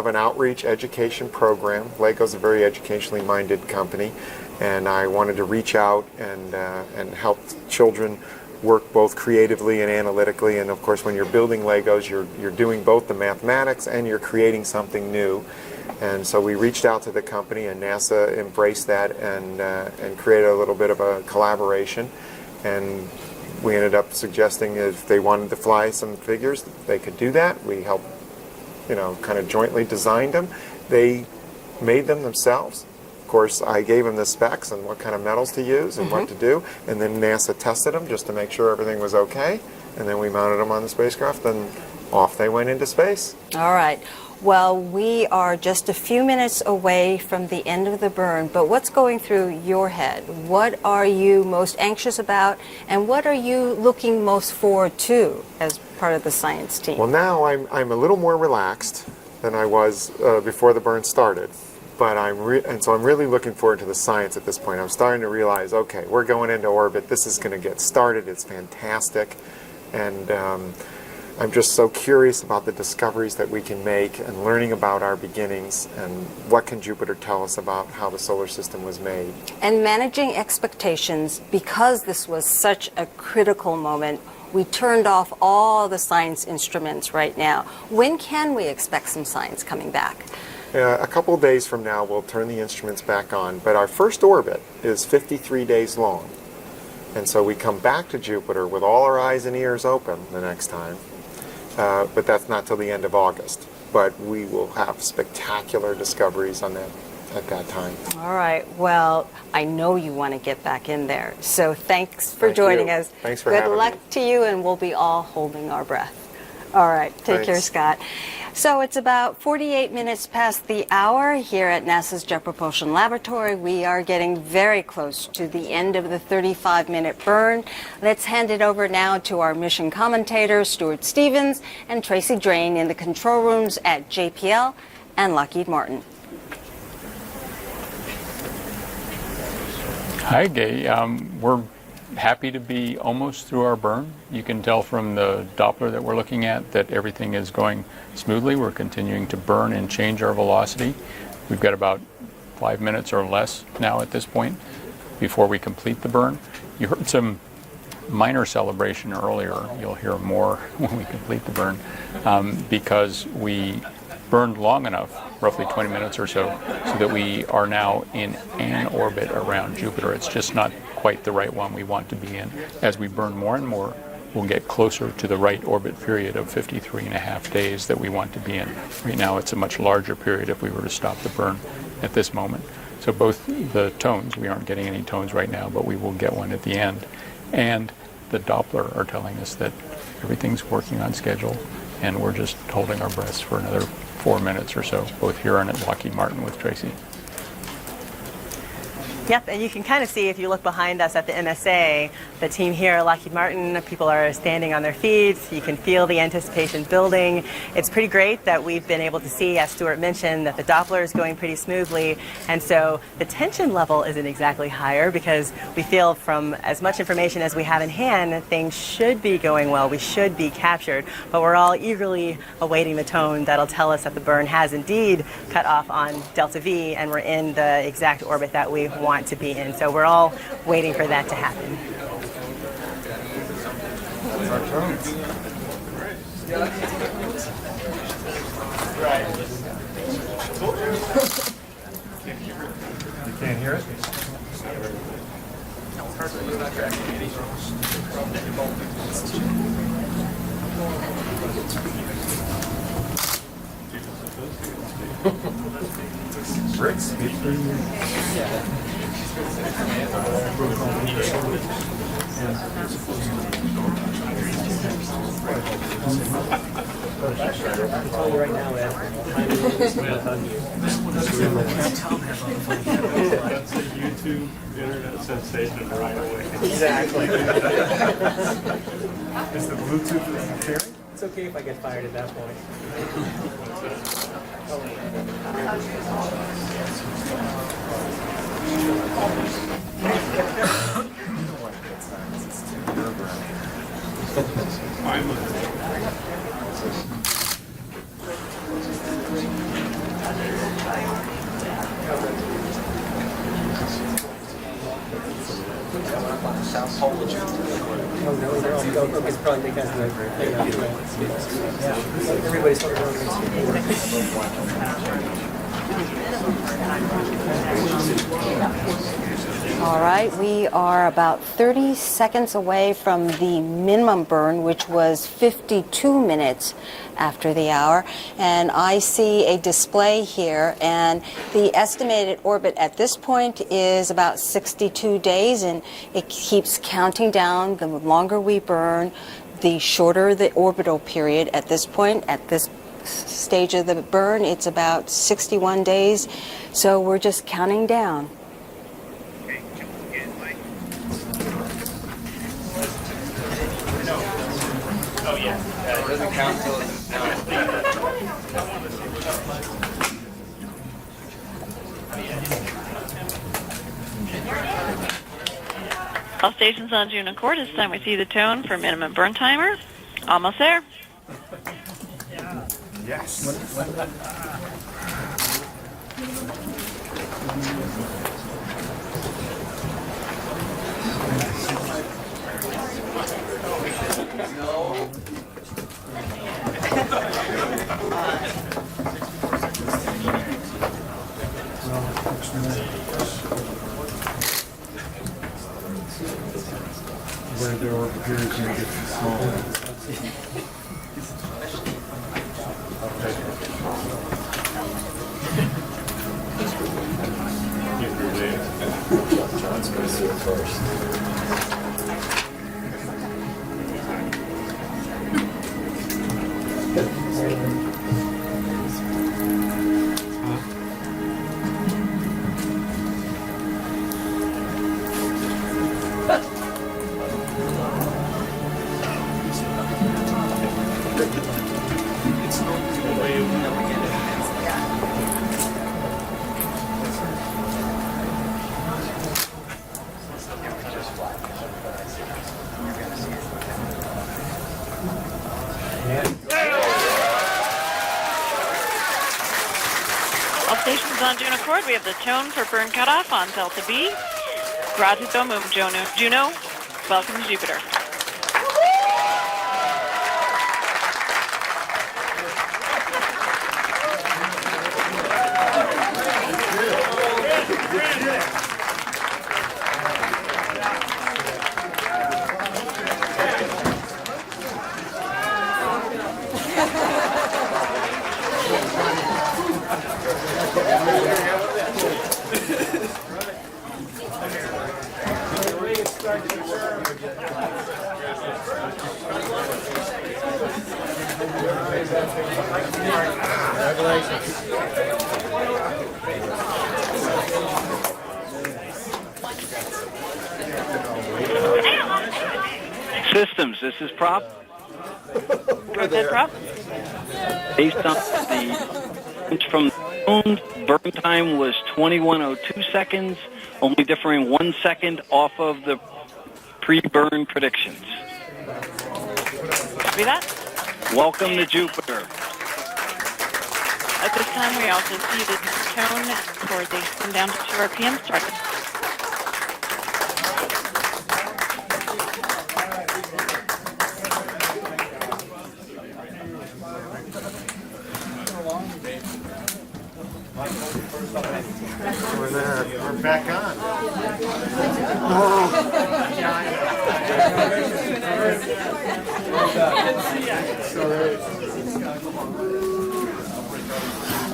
an outreach education program. LEGO's a very educationally minded company, and I wanted to reach out and help children work both creatively and analytically. And of course, when you're building Legos, you're doing both the mathematics and you're creating something new. And so we reached out to the company, and NASA embraced that and created a little bit of a collaboration. And we ended up suggesting if they wanted to fly some figures, they could do that. We helped, kind of jointly designed them. They made them themselves. Of course, I gave them the specs and what kind of metals to use and what to do, and then NASA tested them just to make sure everything was okay, and then we mounted them on the spacecraft, and off they went into space. All right. Well, we are just a few minutes away from the end of the burn, but what's going through your head? What are you most anxious about, and what are you looking most forward to as part of the science team? Well, now I'm a little more relaxed than I was before the burn started. But so I'm really looking forward to the science at this point. I'm starting to realize, okay, we're going into orbit. This is going to get started. It's fantastic, and I'm just so curious about the discoveries that we can make and learning about our beginnings and what can Jupiter tell us about how the solar system was made. And managing expectations, because this was such a critical moment, we turned off all the science instruments right now. When can we expect some science coming back? A couple of days from now, we'll turn the instruments back on, but our first orbit is 53 days long. And so we come back to Jupiter with all our eyes and ears open the next time, but that's not till the end of August. But we will have spectacular discoveries on that at that time. All right. Well, I know you want to get back in there. So thanks for joining us. Thanks for having me. Good luck to you, and we'll be all holding our breath. All right. Take care, Scott. So it's about 48 minutes past the hour here at NASA's Jet Propulsion Laboratory. We are getting very close to the end of the 35-minute burn. Let's hand it over now to our mission commentators, Stuart Stevens and Tracy Drain, in the control rooms at JPL and Lockheed Martin. Hi, Gay. We're happy to be almost through our burn. You can tell from the Doppler that we're looking at that everything is going smoothly. We're continuing to burn and change our velocity. We've got about 5 minutes or less now at this point before we complete the burn. You heard some minor celebration earlier. You'll hear more when we complete the burn because we burned long enough, roughly 20 minutes or so that we are now in an orbit around Jupiter. It's just not quite the right one we want to be in. As we burn more and more, we'll get closer to the right orbit period of 53.5 days that we want to be in. Right now, it's a much larger period if we were to stop the burn at this moment. So both the tones, we aren't getting any tones right now, but we will get one at the end. And the Doppler are telling us that everything's working on schedule, and we're just holding our breaths for another 4 minutes or so, both here and at Lockheed Martin with Tracy. Yep, and you can kind of see if you look behind us at the MSA, the team here at Lockheed Martin, people are standing on their feet. You can feel the anticipation building. It's pretty great that we've been able to see, as Stuart mentioned, that the Doppler is going pretty smoothly. And so the tension level isn't exactly higher because we feel from as much information as we have in hand, things should be going well. We should be captured. But we're all eagerly awaiting the tone that'll tell us that the burn has indeed cut off on Delta V and we're in the exact orbit that we want to be in. So we're all waiting for that to happen. You can't hear it? Rick, speak for you. I'll tell you right now, Ed. That's a YouTube internet sensation right away. Exactly. Is the Bluetooth interfering? It's okay if I get fired at that point. South Pole. Oh no, it's probably because everybody's sort of All right, we are about 30 seconds away from the minimum burn, which was 52 minutes after the hour. And I see a display here, and the estimated orbit at this point is about 62 days, and it keeps counting down. The longer we burn, the shorter the orbital period. At this point, at this stage of the burn, it's about 61 days. So we're just counting down. Oh yeah. It doesn't count until it's All stations on Juno Court. This time we see the tone for minimum burn timer. Almost there. Yes. Where the orbital period is going to get small. John's going to see it first. All stations on Juno Court. We have the tone for burn cutoff on Delta B. Grazie mum, Juno. Welcome to Jupiter. Systems, this is Prop. Go ahead, Prop. Based on the from the moon, burn time was 21:02 seconds, only differing 1 second off of the pre-burn predictions. Copy that. Welcome to Jupiter. At this time, we also see the tone for the spin down to 2 RPM started. We're back on.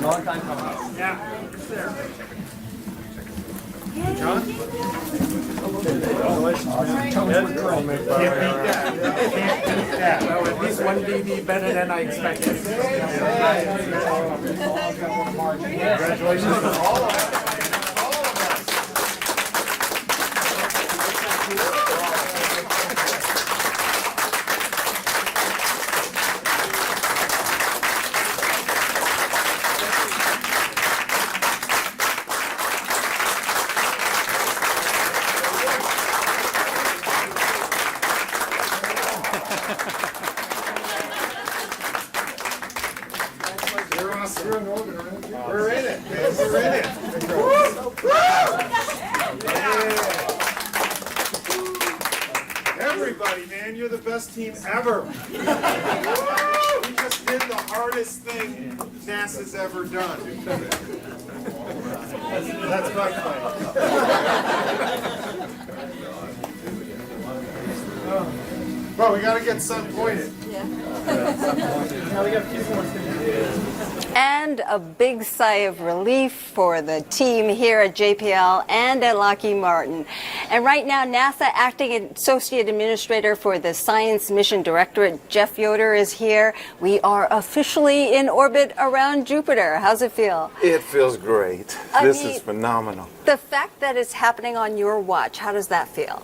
Long time coming. Yeah. John? Congratulations, man. Can't beat that. Can't beat that. Well, at least 1 dB better than I expected. Congratulations to all of us. You're awesome. You're in orbit, aren't you? We're in it, man. We're in it. Yeah. Everybody, man, you're the best team ever. We just did the hardest thing NASA's ever done. That's my claim. Well, we got to get sun pointed. Yeah. Now we got a few more things to do. And a big sigh of relief for the team here at JPL and at Lockheed Martin. And right now, NASA Acting Associate Administrator for the Science Mission Directorate, Jeff Yoder, is here. We are officially in orbit around Jupiter. How's it feel? It feels great. This is phenomenal. The fact that it's happening on your watch, how does that feel?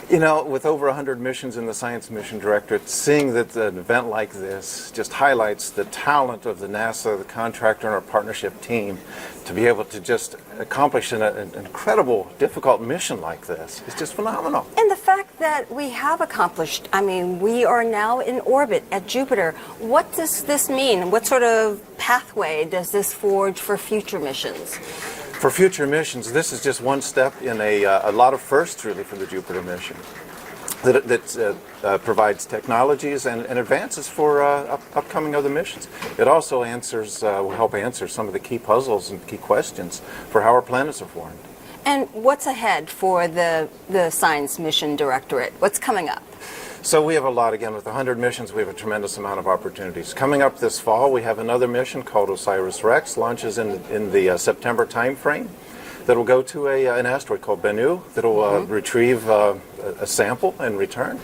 You know, with over 100 missions in the Science Mission Directorate, seeing that an event like this just highlights the talent of the NASA, the contractor, and our partnership team to be able to just accomplish an incredible, difficult mission like this. It's just phenomenal. And the fact that we have accomplished, I mean, we are now in orbit at Jupiter. What does this mean? What sort of pathway does this forge for future missions? For future missions, this is just one step in a lot of firsts, really, for the Jupiter mission that provides technologies and advances for upcoming other missions. It also will help answer some of the key puzzles and key questions for how our planets are formed. And what's ahead for the Science Mission Directorate? What's coming up? So we have a lot. Again, with 100 missions, we have a tremendous amount of opportunities. Coming up this fall, we have another mission called OSIRIS-REx, launches in the September time frame, that will go to an asteroid called Bennu, that will retrieve a sample and return.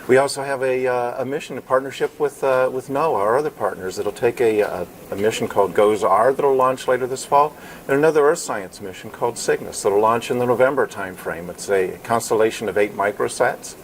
We also have a mission in partnership with NOAA, our other partners, that will take a mission called GOES-R that will launch later this fall, and another Earth science mission called CYGNSS that will launch in the November time frame. It's a constellation of 8 microsats.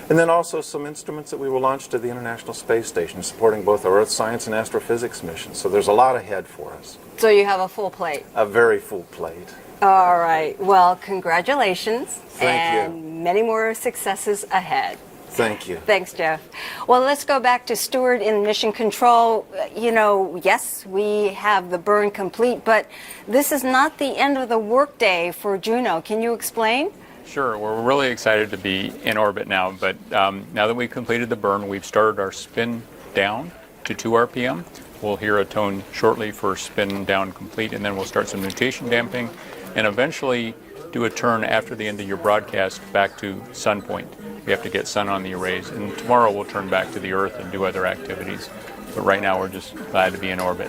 And then also some instruments that we will launch to the International Space Station, supporting both our Earth science and astrophysics missions. So there's a lot ahead for us. So you have a full plate. A very full plate. All right. Well, congratulations. Thank you. And many more successes ahead. Thank you. Thanks, Jeff. Well, let's go back to Stuart in Mission Control. You know, yes, we have the burn complete, but this is not the end of the workday for Juno. Can you explain? Sure. We're really excited to be in orbit now, but now that we've completed the burn, we've started our spin down to 2 RPM. We'll hear a tone shortly for spin down complete, and then we'll start some nutation damping, and eventually do a turn after the end of your broadcast back to sun point. We have to get sun on the arrays, and tomorrow we'll turn back to the Earth and do other activities. But right now we're just glad to be in orbit.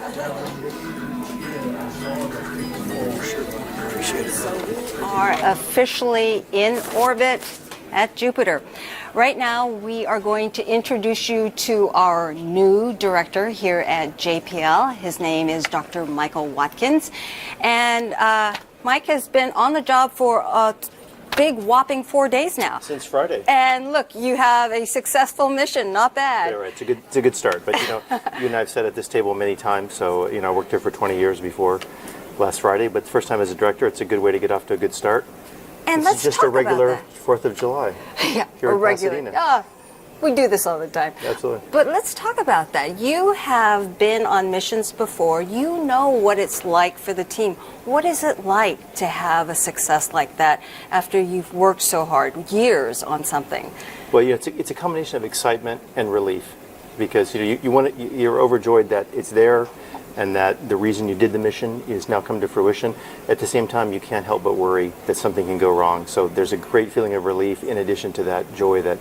Are officially in orbit at Jupiter. Right now, we are going to introduce you to our new director here at JPL. His name is Dr. Michael Watkins. And Mike has been on the job for a big whopping 4 days now. Since Friday. And look, you have a successful mission, not bad. Yeah, right. It's a good start. But, you know, you and I have sat at this table many times. So, you know, I worked here for 20 years before last Friday. But the first time as a director, it's a good way to get off to a good start. And this let's is just talk a regular about that. 4th of July. Yeah, here a in regular. Pasadena. We do this all the time. Absolutely. But let's talk about that. You have been on missions before. You know what it's like for the team. What is it like to have a success like that after you've worked so hard, years on something? Well, yeah, it's a combination of excitement and relief, because you know you're overjoyed that it's there, and that the reason you did the mission is now come to fruition. At the same time, you can't help but worry that something can go wrong. So there's a great feeling of relief in addition to that joy that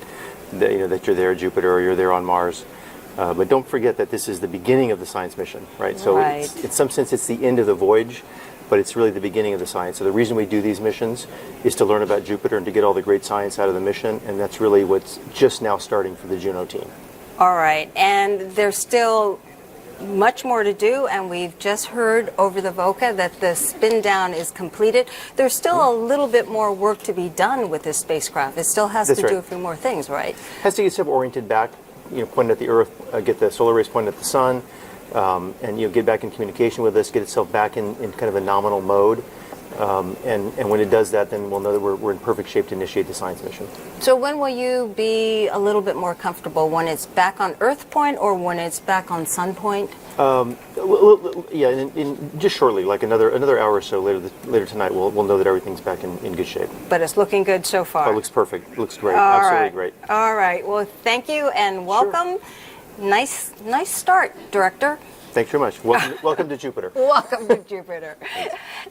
you're there at Jupiter or you're there on Mars. But don't forget that this is the beginning of the science mission, right? So Right. in some sense, it's the end of the voyage, but it's really the beginning of the science. So the reason we do these missions is to learn about Jupiter and to get all the great science out of the mission, and that's really what's just now starting for the Juno team. All right. And there's still much more to do, and we've just heard over the VOCA that the spin down is completed. There's still a little bit more work to be done with this spacecraft. It still has That's to do right. a few more things, right? Has to get itself oriented back, you know, pointed at the Earth, get the solar rays pointed at the sun, and get back in communication with us, get itself back in kind of a nominal mode. And when it does that, then we'll know that we're in perfect shape to initiate the science mission. So when will you be a little bit more comfortable? When it's back on Earth point or when it's back on Sun point? Yeah, in just shortly, like another hour or so later tonight, we'll know that everything's back in good shape. But it's looking good so far. Oh, it looks perfect. It looks great. All Absolutely right. great. All right. Well, thank you and welcome. Nice start, Director. Thanks very much. Welcome to Jupiter. Welcome to Jupiter.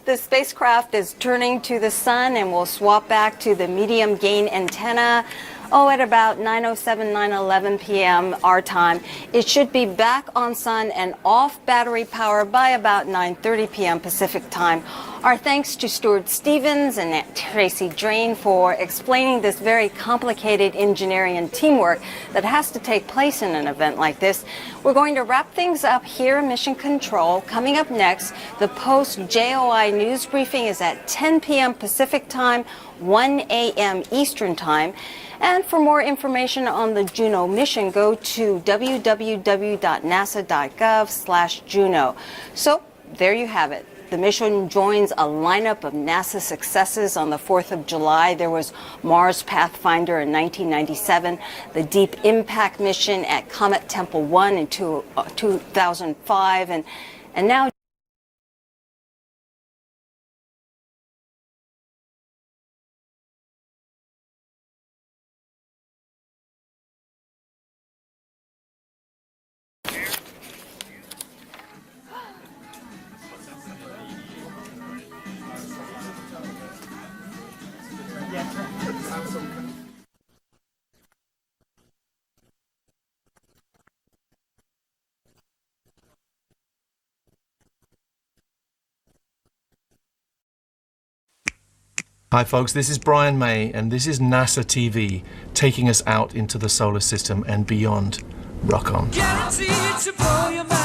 The spacecraft is turning to the sun and will swap back to the medium gain antenna. At about 9:07, 9:11 p.m. our time. It should be back on sun and off battery power by about 9:30 p.m. Pacific time. Our thanks to Stuart Stevens and Tracy Drain for explaining this very complicated engineering and teamwork that has to take place in an event like this. We're going to wrap things up here in Mission Control. Coming up next, the post-JOI news briefing is at 10 p.m. Pacific time, 1 a.m. Eastern time. And for more information on the Juno mission, go to www.nasa.gov/Juno. So there you have it. The mission joins a lineup of NASA successes on the 4th of July. There was Mars Pathfinder in 1997, the Deep Impact mission at Comet Tempel 1 in 2005, and now Hi folks, this is Brian May and this is NASA TV, taking us out into the solar system and beyond. Rock on. Guaranteed to blow your mind.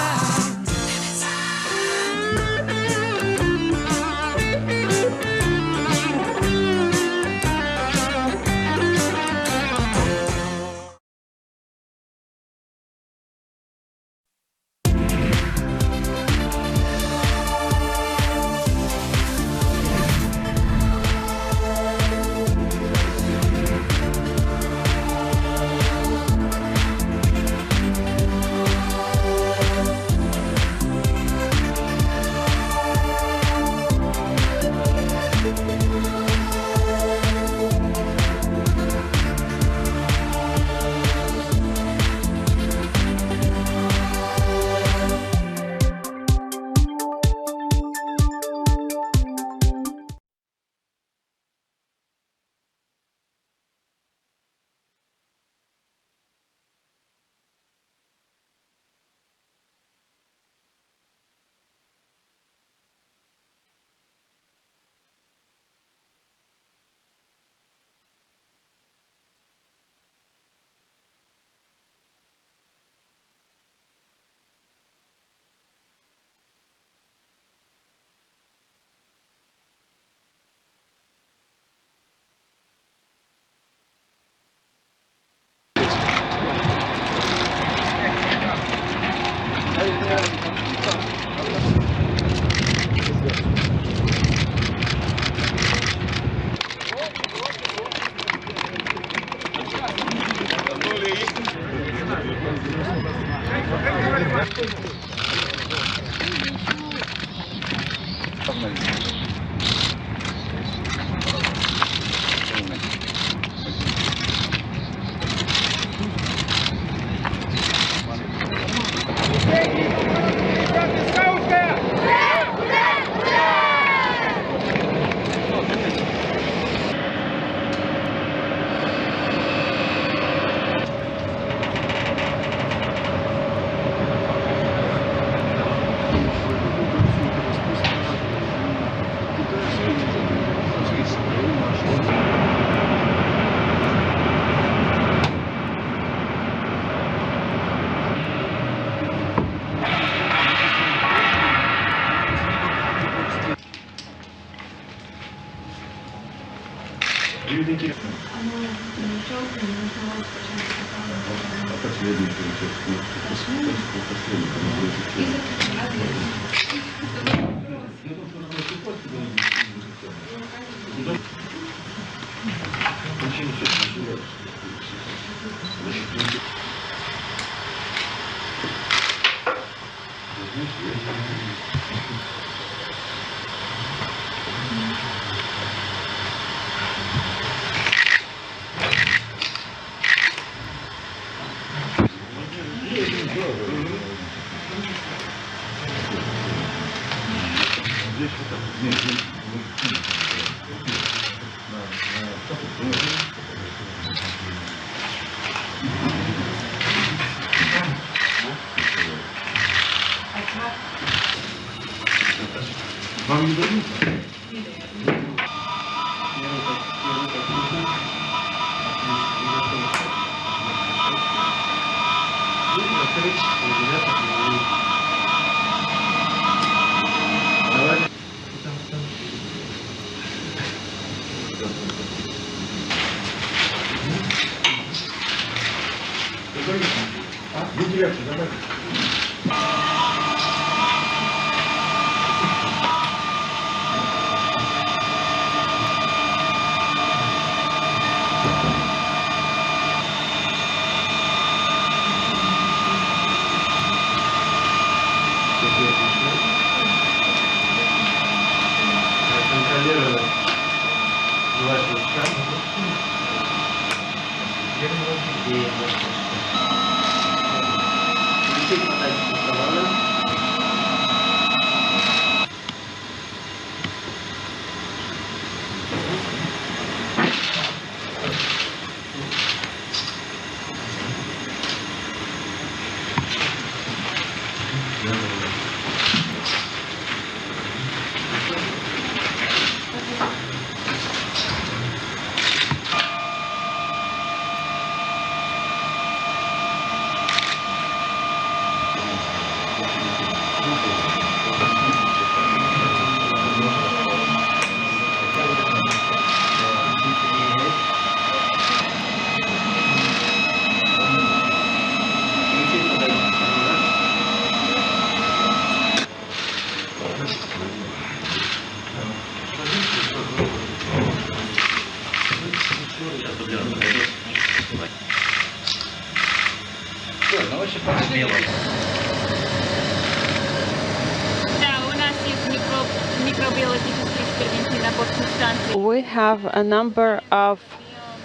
We have a number of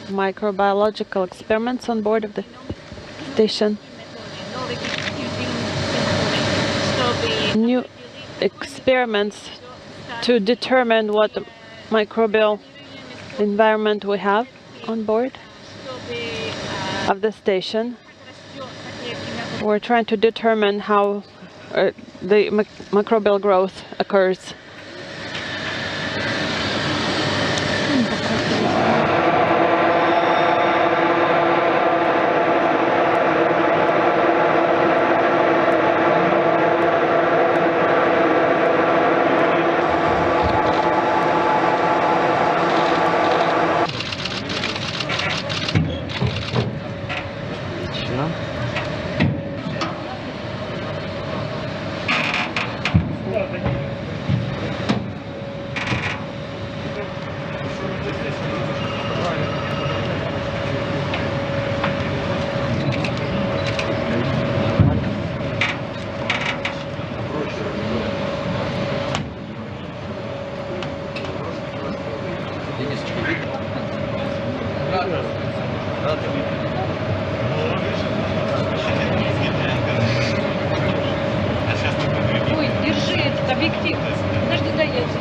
microbiological experiments on board of the station. New experiments to determine what microbial environment we have on board of the station. We're trying to determine how the microbial growth occurs. Ой, держи этот объектив. Подожди, дай я держу.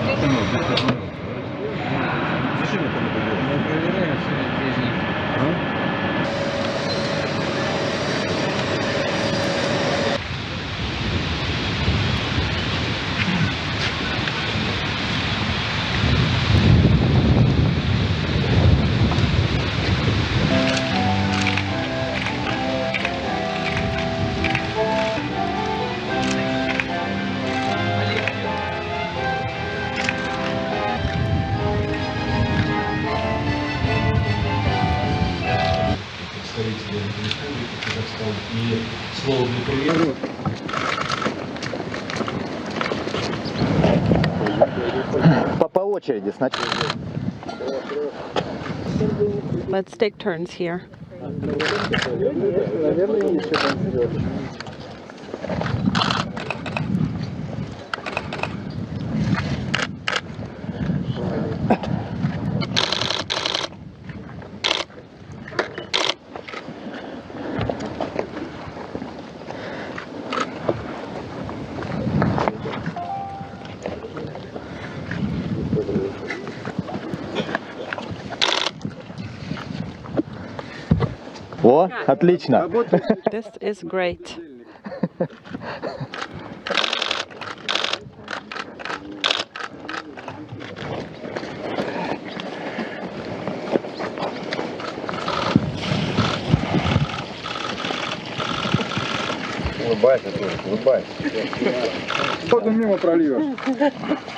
И слово для приветствия. По очереди сначала. Let's take turns here. Отлично. This is great. Улыбайся тоже, улыбайся. Что ты мимо проливаешь?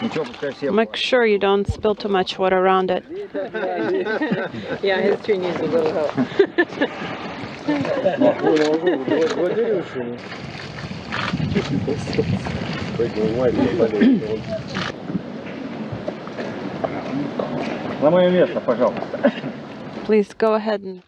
Ничего, пускай все. Make sure you don't spill too much water around it. Yeah, his tree needs a little help. На мое место, пожалуйста. Please go ahead and